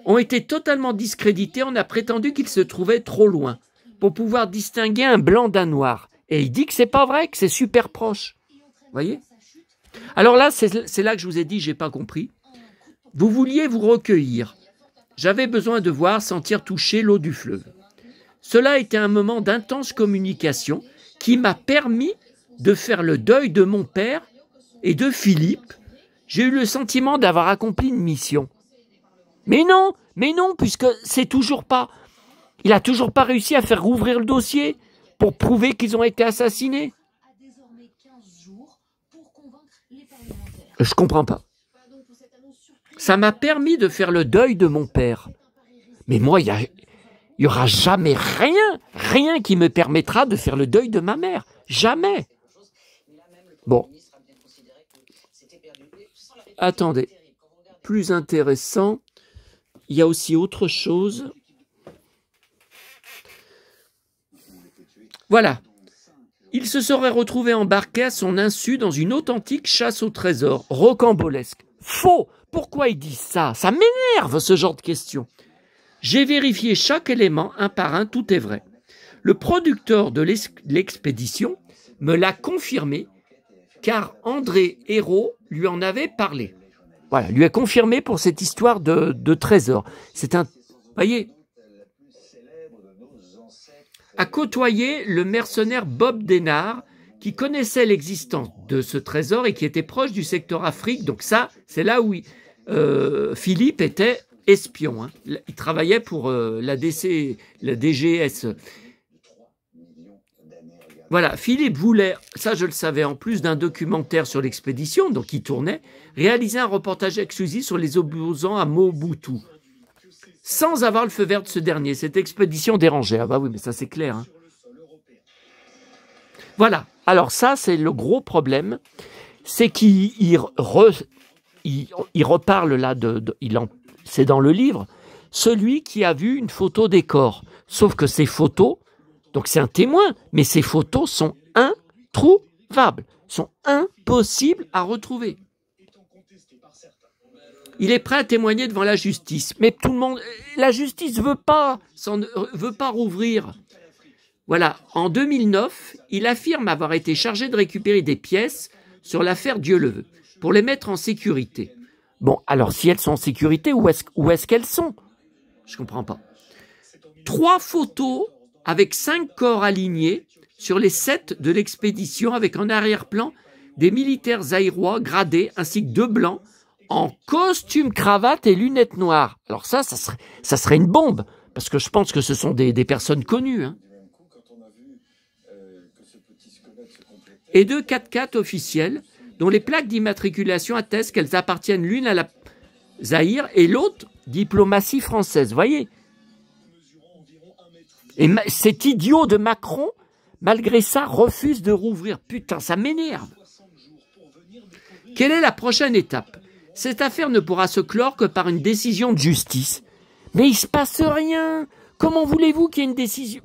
Ont été totalement discrédités. On a prétendu qu'ils se trouvaient trop loin pour pouvoir distinguer un blanc d'un noir. Et il dit que c'est pas vrai, que c'est super proche. Vous voyez? Alors là, c'est là que je vous ai dit, j'ai pas compris. Vous vouliez vous recueillir. J'avais besoin de voir, sentir, toucher l'eau du fleuve. Cela a été un moment d'intense communication qui m'a permis de faire le deuil de mon père et de Philippe. J'ai eu le sentiment d'avoir accompli une mission. Mais non, puisque c'est toujours pas... Il a toujours pas réussi à faire rouvrir le dossier pour prouver qu'ils ont été assassinés. Je comprends pas. Ça m'a permis de faire le deuil de mon père. Mais moi, il y aura jamais rien qui me permettra de faire le deuil de ma mère. Jamais. Bon. Attendez. Plus intéressant, il y a aussi autre chose. Voilà. Il se serait retrouvé embarqué à son insu dans une authentique chasse au trésor, rocambolesque. Faux! Pourquoi ils disent ça? Ça m'énerve, ce genre de questions. J'ai vérifié chaque élément, un par un, tout est vrai. Le producteur de l'expédition me l'a confirmé, car André Hérault lui en avait parlé. Voilà, lui a confirmé pour cette histoire de trésor. C'est un... Voyez, a côtoyé le mercenaire Bob Denard, qui connaissait l'existence de ce trésor et qui était proche du secteur Afrique. Donc ça, c'est là où Philippe était espion. Hein. Il travaillait pour la DGS. Voilà, Philippe voulait, ça je le savais, en plus d'un documentaire sur l'expédition, donc il tournait, réaliser un reportage exclusif sur les opposants à Mobutu, sans avoir le feu vert de ce dernier. Cette expédition dérangeait. Ah bah oui, mais ça c'est clair. Hein. Voilà. Alors ça, c'est le gros problème, c'est qu'il reparle là, c'est dans le livre, celui qui a vu une photo des corps. Sauf que ces photos, donc c'est un témoin, mais ces photos sont introuvables. introuvables, sont impossibles à retrouver. Il est prêt à témoigner devant la justice, mais tout le monde, la justice veut pas rouvrir. Voilà, en 2009, il affirme avoir été chargé de récupérer des pièces sur l'affaire Dieu le veut, pour les mettre en sécurité. Bon, alors si elles sont en sécurité, où est-ce qu'elles sont? Je comprends pas. 3 photos avec 5 corps alignés sur les 7 de l'expédition, avec en arrière-plan des militaires zaïrois gradés, ainsi que 2 blancs, en costume, cravate et lunettes noires. Alors ça serait une bombe, parce que je pense que ce sont des personnes connues. Hein. Et 2 4x4 officiels, dont les plaques d'immatriculation attestent qu'elles appartiennent l'une à la Zaïre et l'autre diplomatie française. Vous voyez? Et cet idiot de Macron, malgré ça, refuse de rouvrir. Putain, ça m'énerve. Quelle est la prochaine étape? Cette affaire ne pourra se clore que par une décision de justice. Mais il se passe rien. Comment voulez-vous qu'il y ait une décision?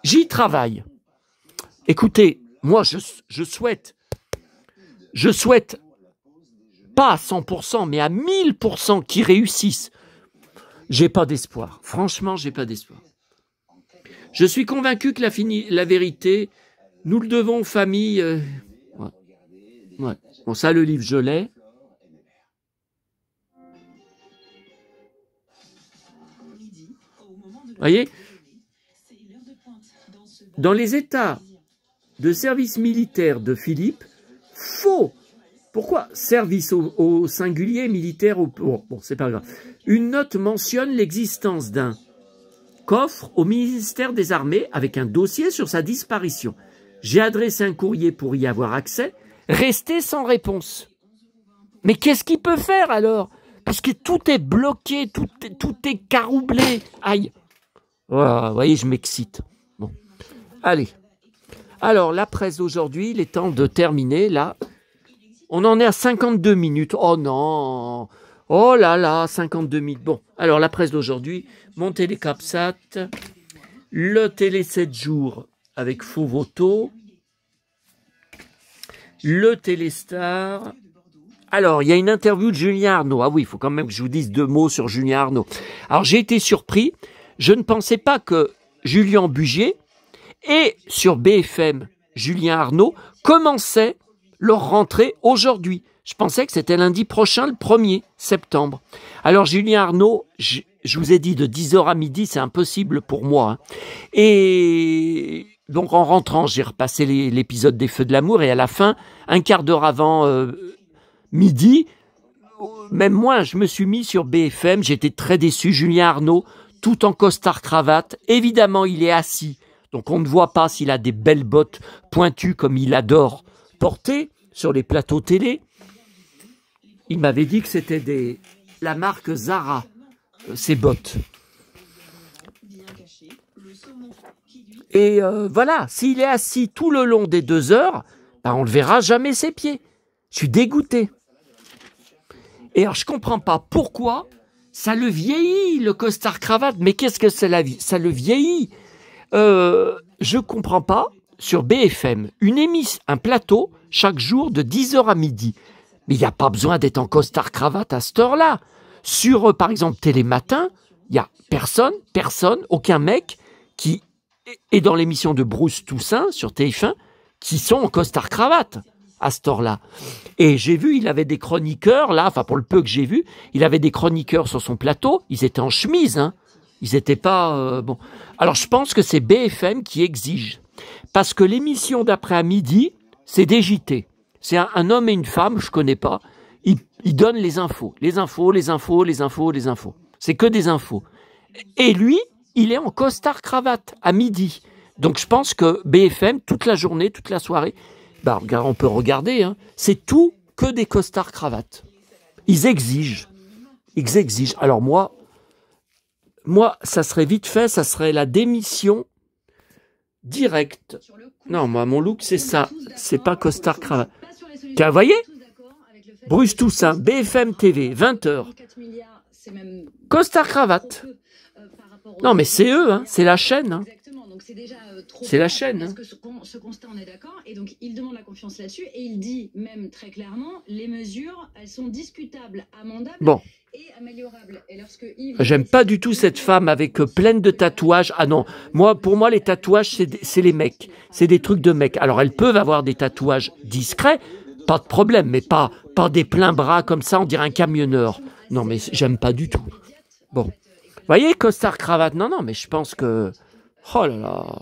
J'y travaille. Écoutez, moi je souhaite pas à 100%, mais à 1000% qu'ils réussissent. J'ai pas d'espoir. Franchement, j'ai pas d'espoir. Je suis convaincu que la vérité, nous le devons aux familles. Ouais. Bon, ça, le livre, je l'ai. Vous voyez, dans les états de service militaire de Philippe, faux. Pourquoi? Service au singulier, militaire au... Bon, c'est pas grave. Une note mentionne l'existence d'un coffre au ministère des Armées avec un dossier sur sa disparition. J'ai adressé un courrier pour y avoir accès. Resté sans réponse. Mais qu'est-ce qu'il peut faire alors? Puisque tout est bloqué, tout est caroublé. Aïe. Voilà, vous voyez, je m'excite. Bon. Allez. Alors, la presse d'aujourd'hui, il est temps de terminer, là. On en est à 52 minutes. Oh non. Oh là là, 52 minutes. Bon, alors la presse d'aujourd'hui, mon télécapsat, le télé 7 jours avec faux voto, le Téléstar. Alors, il y a une interview de Julien Arnaud. Ah oui, il faut quand même que je vous dise 2 mots sur Julien Arnaud. Alors, j'ai été surpris. Je ne pensais pas que Julien Bugier et sur BFM, Julien Arnaud commençaient leur rentrée aujourd'hui. Je pensais que c'était lundi prochain, le 1er septembre. Alors, Julien Arnaud, je vous ai dit de 10h à midi, c'est impossible pour moi. Hein. Et donc, en rentrant, j'ai repassé l'épisode des Feux de l'amour et à la fin, un quart d'heure avant midi, même moi, je me suis mis sur BFM, j'étais très déçu. Julien Arnaud, tout en costard-cravate. Évidemment, il est assis, donc on ne voit pas s'il a des belles bottes pointues comme il adore porter sur les plateaux télé. Il m'avait dit que c'était la marque Zara, ces bottes. Et voilà, s'il est assis tout le long des 2 heures, ben on ne verra jamais ses pieds. Je suis dégoûté. Et alors, je ne comprends pas pourquoi ça le vieillit, le costard-cravate. Mais qu'est-ce que c'est la vie? Ça le vieillit. Je ne comprends pas. Sur BFM, un plateau chaque jour de 10h à midi. Mais il n'y a pas besoin d'être en costard-cravate à cette heure-là. Sur, par exemple, Télématin, il n'y a personne, aucun mec qui est dans l'émission de Bruce Toussaint sur TF1 qui sont en costard-cravate à cette heure-là. Et j'ai vu, il avait des chroniqueurs, là, enfin pour le peu que j'ai vu, il avait des chroniqueurs sur son plateau, ils étaient en chemise, hein. Ils n'étaient pas... bon. Alors je pense que c'est BFM qui exige. Parce que l'émission d'après à midi, c'est des JT. C'est un homme et une femme, je ne connais pas. Ils donnent les infos. Les infos. C'est que des infos. Et lui, il est en costard-cravate à midi. Donc je pense que BFM, toute la journée, toute la soirée, bah, regarde, on peut regarder, hein, c'est tout que des costards-cravates. Ils exigent. Alors moi, ça serait vite fait, ça serait la démission directe. Non, moi, mon look, c'est ça. C'est pas costard-cravate. Vous voyez? Bruce Toussaint, BFM TV, 20h. Costard-cravate. Non, mais c'est eux, hein, c'est la chaîne. Hein. c'est déjà trop. C'est la chaîne. Est-ce que ce constat, on est d'accord? Et donc, il demande la confiance là-dessus et il dit même très clairement, les mesures, elles sont discutables, amendables. Bon. Et améliorable. Et lorsque Yves... J'aime pas du tout cette femme avec pleine de tatouages. Ah non, pour moi, les tatouages, c'est les mecs. C'est des trucs de mecs. Alors, elles peuvent avoir des tatouages discrets, pas de problème, mais pas des pleins bras comme ça, on dirait un camionneur. Non, mais j'aime pas du tout. Bon. Vous voyez, costard, cravate. Non, mais je pense que... Oh là là.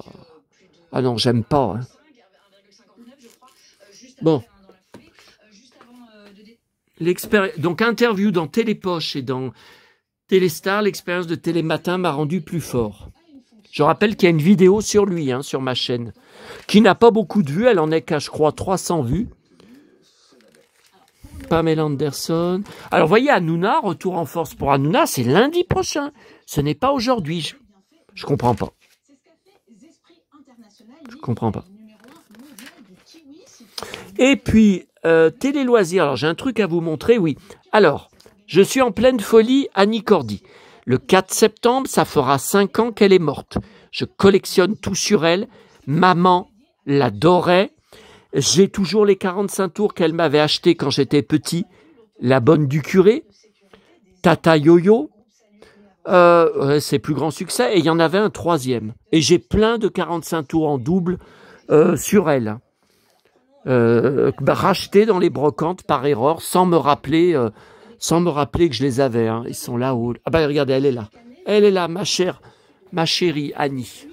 Ah non, j'aime pas. Hein. Bon. Donc, interview dans Télépoche et dans Téléstar, l'expérience de Télématin m'a rendu plus fort. Je rappelle qu'il y a une vidéo sur lui, hein, sur ma chaîne, qui n'a pas beaucoup de vues. Elle en est qu'à, je crois, 300 vues. Pamela Anderson. Alors, vous voyez, Hanouna, retour en force pour Hanouna, c'est lundi prochain. Ce n'est pas aujourd'hui. Je comprends pas. Je comprends pas. Et puis, Télé Loisirs. Alors, j'ai un truc à vous montrer, oui. Alors, je suis en pleine folie, Annie Cordy. Le 4 septembre, ça fera 5 ans qu'elle est morte. Je collectionne tout sur elle. Maman l'adorait. J'ai toujours les 45 tours qu'elle m'avait achetés quand j'étais petit. La bonne du curé. Tata Yo-Yo. C'est plus grand succès. Et il y en avait un troisième. Et j'ai plein de 45 tours en double sur elle. Rachetés dans les brocantes par erreur, sans me rappeler que je les avais. Hein. Ils sont là-haut. Ah ben regardez, elle est là. Elle est là, ma chère, ma chérie Annie.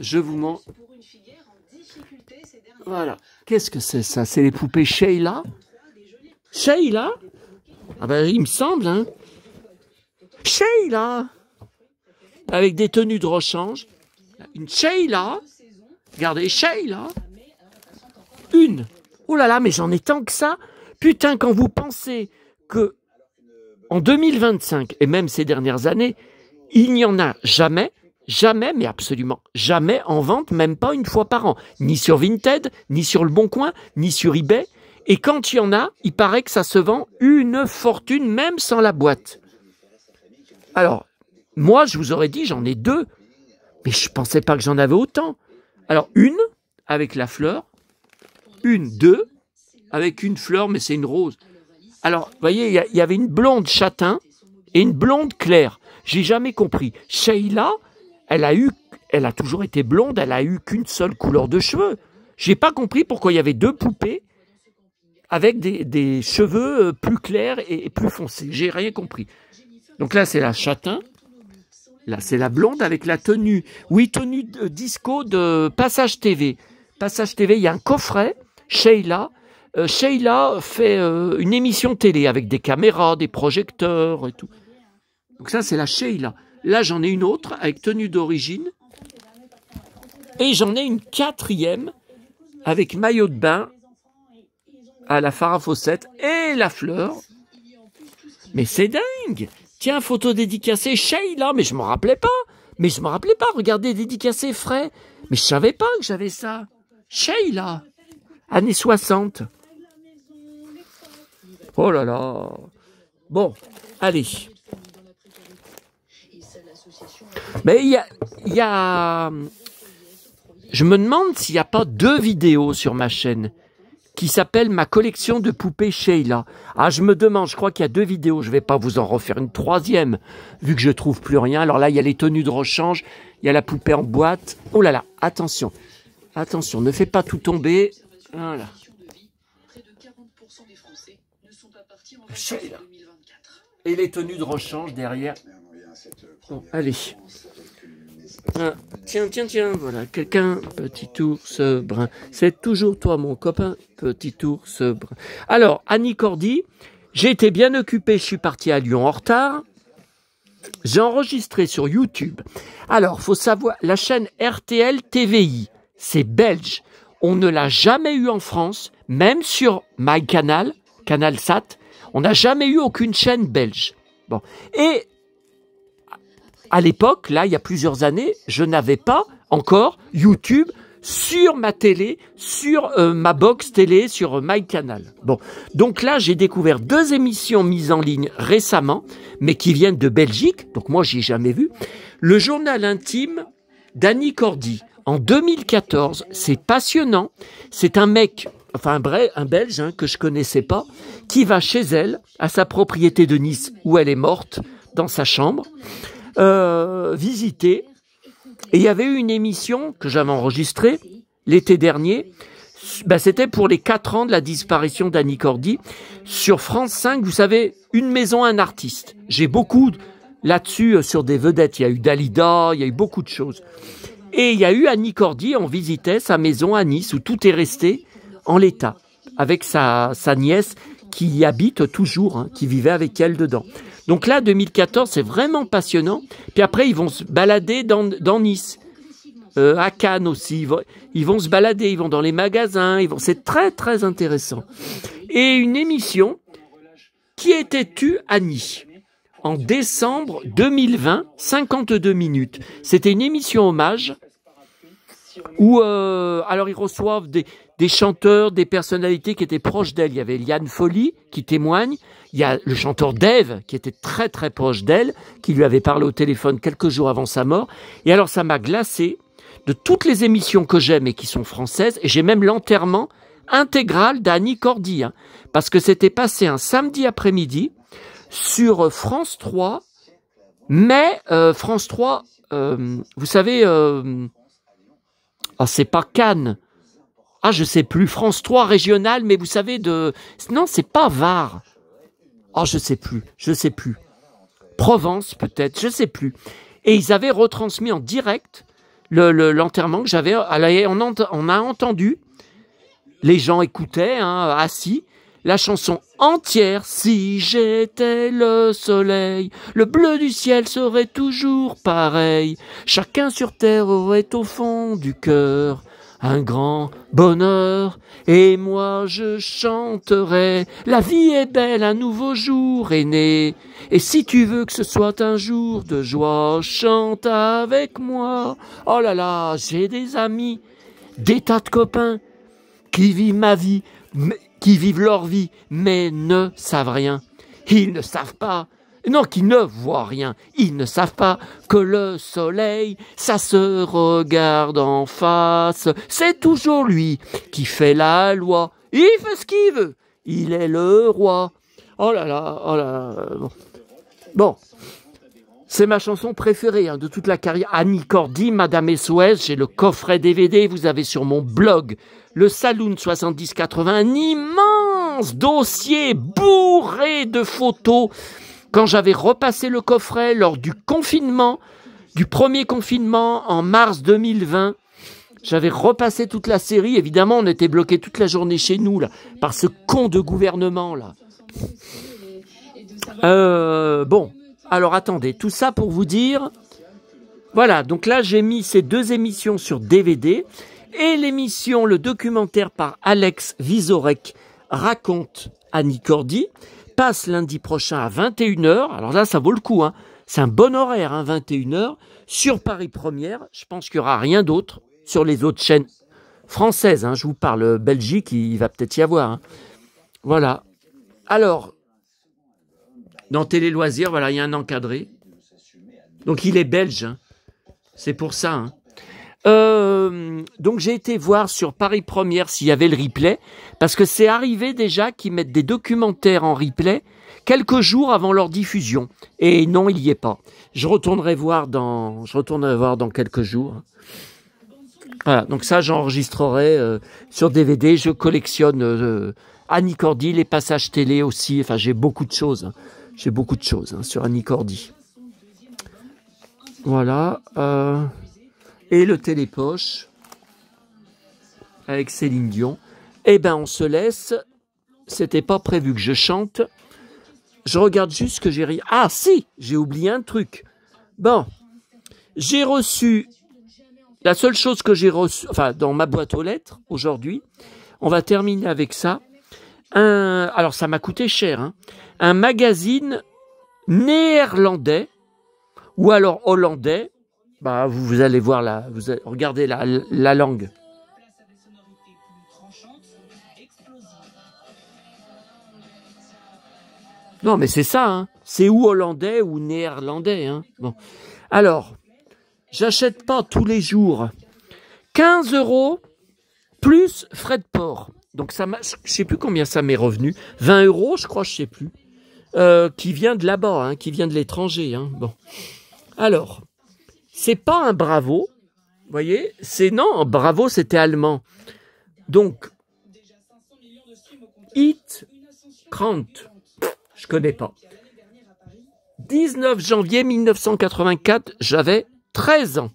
Je vous montre. Voilà. Qu'est-ce que c'est ça? C'est les poupées Sheila? Sheila? Ah ben il me semble, hein. Sheila, avec des tenues de rechange, une Sheila, regardez, Sheila, une, oh là là, mais j'en ai tant que ça, putain, quand vous pensez que en 2025, et même ces dernières années, il n'y en a jamais, mais absolument jamais en vente, même pas une fois par an, ni sur Vinted, ni sur Le Bon Coin, ni sur eBay, et quand il y en a, il paraît que ça se vend une fortune, même sans la boîte. Alors, moi, je vous aurais dit, j'en ai 2, mais je ne pensais pas que j'en avais autant. Alors, une, avec la fleur, deux, avec une fleur, mais c'est une rose. Alors, vous voyez, il y avait une blonde châtain et une blonde claire. J'ai jamais compris. Sheila, elle a toujours été blonde, elle a eu qu'une seule couleur de cheveux. J'ai pas compris pourquoi il y avait 2 poupées avec des cheveux plus clairs et plus foncés. J'ai rien compris. Donc là, c'est la châtain. Là, c'est la blonde avec la tenue. Oui, tenue disco de Passage TV. Passage TV, il y a un coffret. Sheila. Sheila fait une émission télé avec des caméras, des projecteurs et tout. Donc ça, c'est la Sheila. Là, j'en ai une autre avec tenue d'origine. Et j'en ai une 4e avec maillot de bain à la Farah Fawcett et la fleur. Mais c'est dingue! Tiens, photo dédicacée, Sheila, mais je m'en rappelais pas. Regardez, dédicacé frais. Mais je savais pas que j'avais ça. Sheila, années 60. Oh là là. Bon, allez. Mais il y a... Je me demande s'il n'y a pas 2 vidéos sur ma chaîne qui s'appelle ma collection de poupées Sheila. Ah, je me demande, je crois qu'il y a 2 vidéos, je ne vais pas vous en refaire une 3e, vu que je ne trouve plus rien. Alors là, il y a les tenues de rechange, il y a la poupée en boîte. Oh là là, attention, ne fais pas tout tomber. Voilà. Sheila. Et les tenues de rechange derrière. Bon, allez. Ah, tiens, voilà, quelqu'un, petit ours brun. C'est toujours toi, mon copain, petit ours brun. Alors, Annie Cordy, j'ai été bien occupé, je suis parti à Lyon en retard. J'ai enregistré sur YouTube. Alors, faut savoir, la chaîne RTL TVI, c'est belge. On ne l'a jamais eu en France, même sur MyCanal, CanalSat, on n'a jamais eu aucune chaîne belge. Bon, et à l'époque, là, il y a plusieurs années, je n'avais pas encore YouTube sur ma télé, sur ma box télé, sur MyCanal. Bon, donc là, j'ai découvert 2 émissions mises en ligne récemment, mais qui viennent de Belgique, donc moi, j'y ai jamais vu. Le journal intime d'Annie Cordy, en 2014, c'est passionnant. C'est un mec, enfin un Belge hein, que je connaissais pas, qui va chez elle, à sa propriété de Nice, où elle est morte, dans sa chambre, visiter. Et il y avait eu une émission que j'avais enregistrée l'été dernier. Ben, c'était pour les 4 ans de la disparition d'Annie Cordy. Sur France 5, vous savez, une maison, un artiste. J'ai beaucoup là-dessus sur des vedettes. Il y a eu Dalida, il y a eu beaucoup de choses. Et il y a eu Annie Cordy, on visitait sa maison à Nice où tout est resté en l'état. Avec sa nièce qui y habite toujours, hein, qui vivait avec elle dedans. Donc là, 2014, c'est vraiment passionnant. Puis après, ils vont se balader dans Nice, à Cannes aussi. Ils vont se balader, ils vont dans les magasins. C'est très, très intéressant. Et une émission qui était tue Annie en décembre 2020, 52 minutes. C'était une émission hommage où alors ils reçoivent des chanteurs, des personnalités qui étaient proches d'elle. Il y avait Liane Folly qui témoigne. Il y a le chanteur Dave qui était très très proche d'elle, qui lui avait parlé au téléphone quelques jours avant sa mort. Et alors ça m'a glacé de toutes les émissions que j'aime et qui sont françaises. Et j'ai même l'enterrement intégral d'Annie Cordy, hein, parce que c'était passé un samedi après-midi sur France 3. Mais France 3, vous savez, c'est pas Cannes. Je sais plus, France 3 régional, mais vous savez non, c'est pas Var. Je sais plus. Provence, peut-être, je sais plus. Et ils avaient retransmis en direct l'enterrement que j'avais. On a entendu, les gens écoutaient, hein, assis, la chanson entière. Si j'étais le soleil, le bleu du ciel serait toujours pareil. Chacun sur terre aurait au fond du cœur un grand bonheur, et moi je chanterai. La vie est belle, un nouveau jour est né. Et si tu veux que ce soit un jour de joie, chante avec moi. Oh là là, j'ai des amis, des tas de copains qui vivent ma vie, qui vivent leur vie, mais ne savent rien. Ils ne savent pas. Non, qui ne voient rien. Ils ne savent pas que le soleil, ça se regarde en face. C'est toujours lui qui fait la loi. Il fait ce qu'il veut. Il est le roi. Oh là là. Bon. C'est ma chanson préférée hein, de toute la carrière. Annie Cordy, Madame SOS. J'ai le coffret DVD. Vous avez sur mon blog le Saloon 70-80. Un immense dossier bourré de photos. Quand j'avais repassé le coffret lors du confinement, du premier confinement en mars 2020, j'avais repassé toute la série. Évidemment, on était bloqués toute la journée chez nous, là, par ce con de gouvernement, là. Bon, alors attendez, tout ça pour vous dire... Voilà, donc là, j'ai mis ces 2 émissions sur DVD et l'émission, le documentaire par Alex Vizorek, raconte Annie Cordy, passe lundi prochain à 21h. Alors là, ça vaut le coup, hein. C'est un bon horaire, hein, 21h, sur Paris Première. Je pense qu'il n'y aura rien d'autre sur les autres chaînes françaises. Hein. Je vous parle Belgique, il va peut-être y avoir. Hein. Voilà. Alors, dans Télé Loisirs, voilà, il y a un encadré. Donc, il est belge. Hein. C'est pour ça. Hein. Donc j'ai été voir sur Paris Première s'il y avait le replay, parce que c'est arrivé déjà qu'ils mettent des documentaires en replay quelques jours avant leur diffusion. Et non, il y est pas. Je retournerai voir dans quelques jours. Voilà, donc ça j'enregistrerai sur DVD. Je collectionne Annie Cordy, les passages télé aussi. Enfin, j'ai beaucoup de choses. Hein. Sur Annie Cordy. Voilà. Et le télépoche avec Céline Dion. Eh ben, on se laisse. C'était pas prévu que je chante. Je regarde juste que j'ai rien. Ah si, j'ai oublié un truc. Bon, j'ai reçu la seule chose que j'ai reçue, enfin dans ma boîte aux lettres aujourd'hui. On va terminer avec ça. Alors ça m'a coûté cher. Hein, un magazine néerlandais ou alors hollandais. Bah, vous allez voir regardez la langue. Non, mais c'est ça, hein. C'est ou hollandais ou néerlandais, hein. Bon. Alors, j'achète pas tous les jours. 15 € plus frais de port. Donc, ça je sais plus combien ça m'est revenu. 20 €, je crois, je sais plus. Qui vient de là-bas, hein, qui vient de l'étranger, hein. Bon. Alors, c'est pas un Bravo. Vous voyez? Non, Bravo, c'était allemand. Donc, Hit Krant. Je connais pas. 19 janvier 1984, j'avais 13 ans.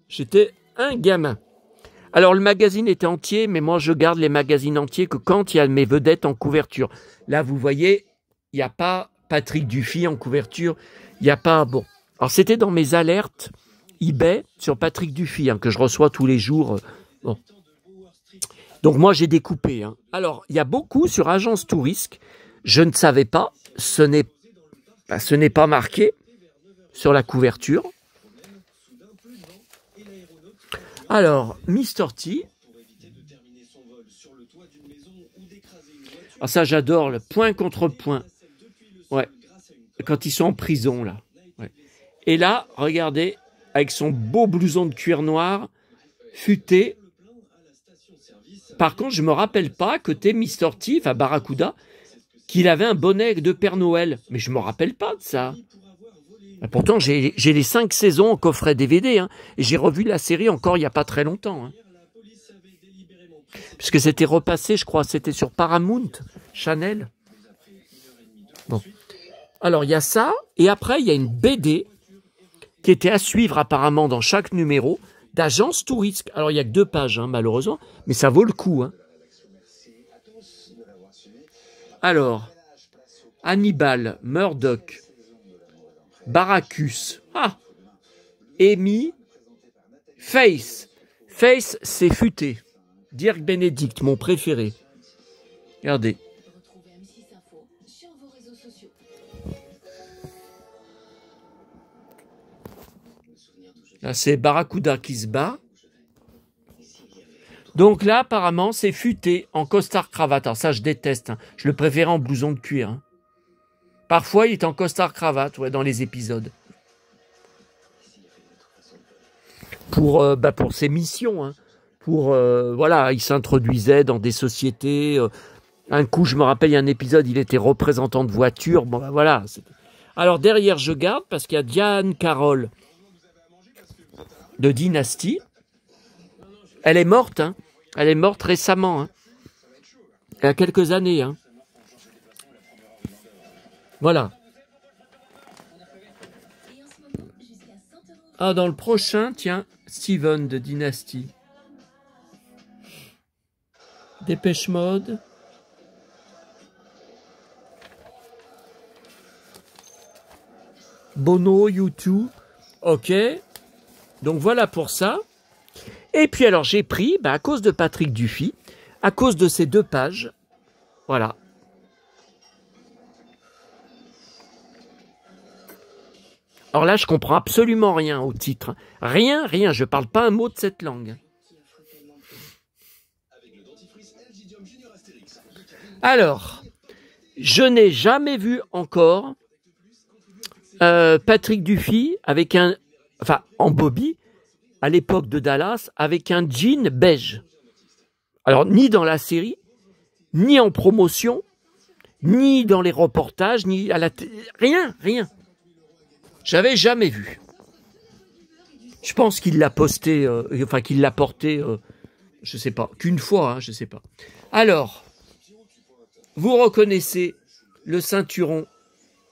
J'étais un gamin. Alors, le magazine était entier, mais moi, je garde les magazines entiers que quand il y a mes vedettes en couverture. Là, vous voyez, il n'y a pas Patrick Dufy en couverture. Il n'y a pas... Bon. Alors, c'était dans mes alertes eBay sur Patrick Dufy, hein, que je reçois tous les jours. Bon. Donc, moi, j'ai découpé. Hein. Alors, il y a beaucoup sur Agence Tourisque. Je ne savais pas. Ce n'est pas marqué sur la couverture. Alors, Mr. T. Ah, ça, j'adore, le point contre point. Ouais. Quand ils sont en prison, là. Ouais. Et là, regardez, avec son beau blouson de cuir noir, futé. Par contre, je me rappelle pas, côté Mr. T, enfin Barracuda, qu'il avait un bonnet de Père Noël. Mais je me rappelle pas de ça. Pourtant, j'ai les 5 saisons en coffret DVD, hein, et j'ai revu la série encore il n'y a pas très longtemps. Hein. Puisque c'était repassé, je crois, c'était sur Paramount, Channel. Bon. Alors, il y a ça, et après, il y a une BD qui était à suivre apparemment dans chaque numéro d'Agence Touristique. Alors, il n'y a que 2 pages, hein, malheureusement, mais ça vaut le coup. Hein. Alors, Hannibal, Murdoch, Baracus, Amy, Face. Face, c'est futé. Dirk Benedict, mon préféré. Regardez. Là, c'est Barracuda qui se bat. Donc là, apparemment, c'est futé en costard-cravate. Alors ça, je déteste. Hein. Je le préfère en blouson de cuir. Hein. Parfois, il est en costard-cravate, ouais, dans les épisodes. Pour ses missions. Hein. Voilà, il s'introduisait dans des sociétés. Un coup, je me rappelle, il y a un épisode, il était représentant de voiture. Bon, voilà. Alors, derrière, je garde, parce qu'il y a Diane Carroll de Dynasty. Elle est morte, hein. Elle est morte récemment, hein. Il y a quelques années, hein. Voilà. Ah, dans le prochain, tiens, Steven de Dynasty. Dépêche Mode. Bono, U2. Ok. Donc voilà pour ça. Et puis alors j'ai pris, à cause de Patrick Dufy, à cause de ces 2 pages, voilà. Alors là, je comprends absolument rien au titre. Rien, je parle pas un mot de cette langue. Alors, je n'ai jamais vu encore Patrick Dufy avec en Bobby, à l'époque de Dallas, avec un jean beige. Alors, ni dans la série, ni en promotion, ni dans les reportages, ni à la rien. J'avais jamais vu. Je pense qu'il l'a posté, qu'il l'a porté, je sais pas, qu'une fois, hein, je sais pas. Alors, vous reconnaissez le ceinturon,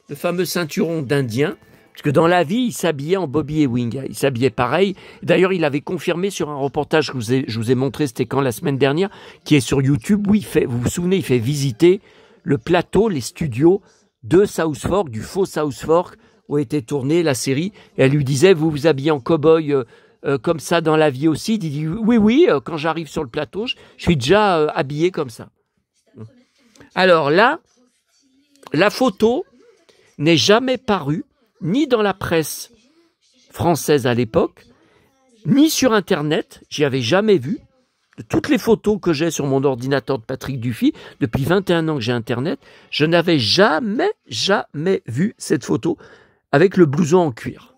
le fameux ceinturon d'Indien, parce que dans la vie, il s'habillait en Bobby Ewing. Il s'habillait pareil. D'ailleurs, il avait confirmé sur un reportage que je vous ai montré, c'était quand, la semaine dernière, qui est sur YouTube, où vous vous souvenez, il fait visiter le plateau, les studios de South Fork, du faux South Fork, où était tournée la série. Et elle lui disait, vous vous habillez en cow-boy comme ça dans la vie aussi? Il dit, oui, quand j'arrive sur le plateau, je suis déjà habillé comme ça. Alors là, la photo n'est jamais parue, ni dans la presse française à l'époque, ni sur Internet, j'y avais jamais vu. de toutes les photos que j'ai sur mon ordinateur de Patrick Dufy, depuis 21 ans que j'ai Internet, je n'avais jamais vu cette photo avec le blouson en cuir.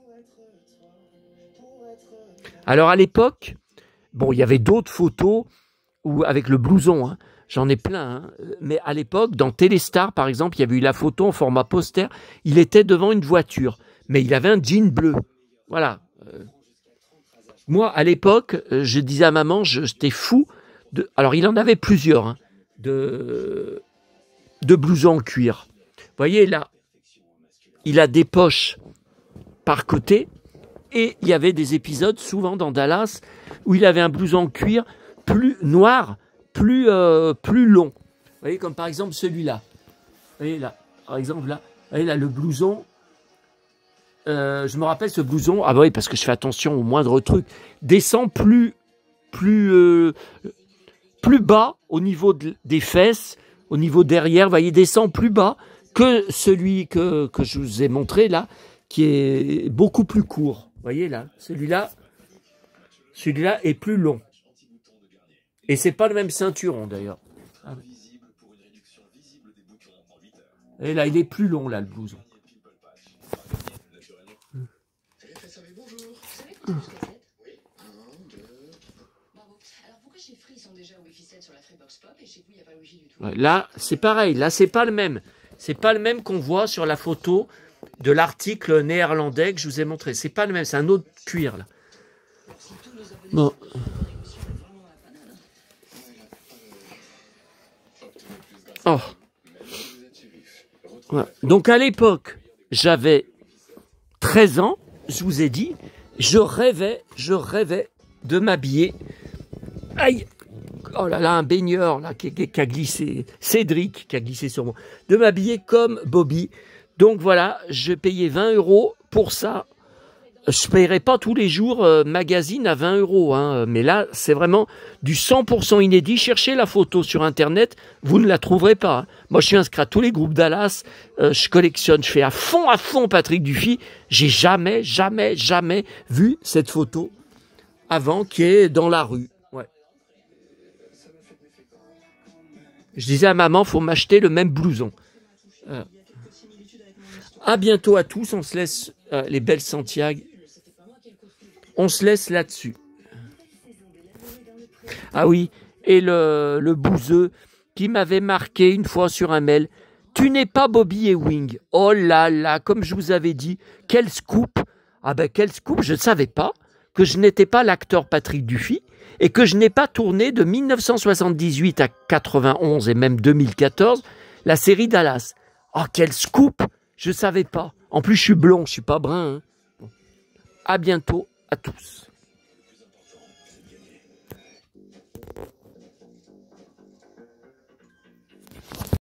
Alors à l'époque, bon, il y avait d'autres photos où, avec le blouson, hein, j'en ai plein, hein, mais à l'époque, dans Téléstar, par exemple, il y avait eu la photo en format poster, il était devant une voiture, mais il avait un jean bleu. Voilà. Moi, à l'époque, je disais à maman, j'étais fou. Alors, il en avait plusieurs, hein, de blousons en cuir. Vous voyez, là, il a des poches par côté. Et il y avait des épisodes, souvent dans Dallas, où il avait un blouson en cuir plus noir, plus long. Vous voyez, comme par exemple celui-là. Vous voyez là, par exemple là. Vous voyez là, le blouson. Je me rappelle ce blouson. Ah bah oui, parce que je fais attention aux moindres trucs. Descend plus bas au niveau des fesses, au niveau derrière. Vous voyez, descend plus bas que celui que je vous ai montré là, qui est beaucoup plus court. Vous voyez là, celui-là est plus long. Et c'est pas le même ceinturon d'ailleurs. Ah oui. Et là, il est plus long là, le blouson. Ouais, là, c'est pareil. Là, c'est pas le même. C'est pas le même qu'on voit sur la photo de l'article néerlandais que je vous ai montré. C'est pas le même. C'est un autre cuir là. Bon. Oh. Ouais. Donc à l'époque, j'avais 13 ans. Je vous ai dit, je rêvais de m'habiller. Aïe. Oh là là, un baigneur là, qui a glissé, Cédric qui a glissé sur moi, de m'habiller comme Bobby. Donc voilà, je payais 20 € pour ça. Je ne paierai pas tous les jours magazine à 20 €, hein, mais là, c'est vraiment du 100% inédit. Cherchez la photo sur Internet, vous ne la trouverez pas. Hein. Moi, je suis inscrit à tous les groupes Dallas, je collectionne, je fais à fond Patrick Dufy. J'ai jamais vu cette photo avant qui est dans la rue. Ouais. Je disais à maman, faut m'acheter le même blouson. À bientôt à tous, on se laisse les belles Santiago. On se laisse là-dessus. Ah oui, et le bouseux qui m'avait marqué une fois sur un mail. Tu n'es pas Bobby Ewing. Oh là là, comme je vous avais dit, quel scoop. Ah ben quel scoop, je ne savais pas que je n'étais pas l'acteur Patrick Dufy et que je n'ai pas tourné de 1978 à 91 et même 2014 la série Dallas. Oh quel scoop, je ne savais pas. En plus je suis blond, je ne suis pas brun. Hein. À bientôt à tous.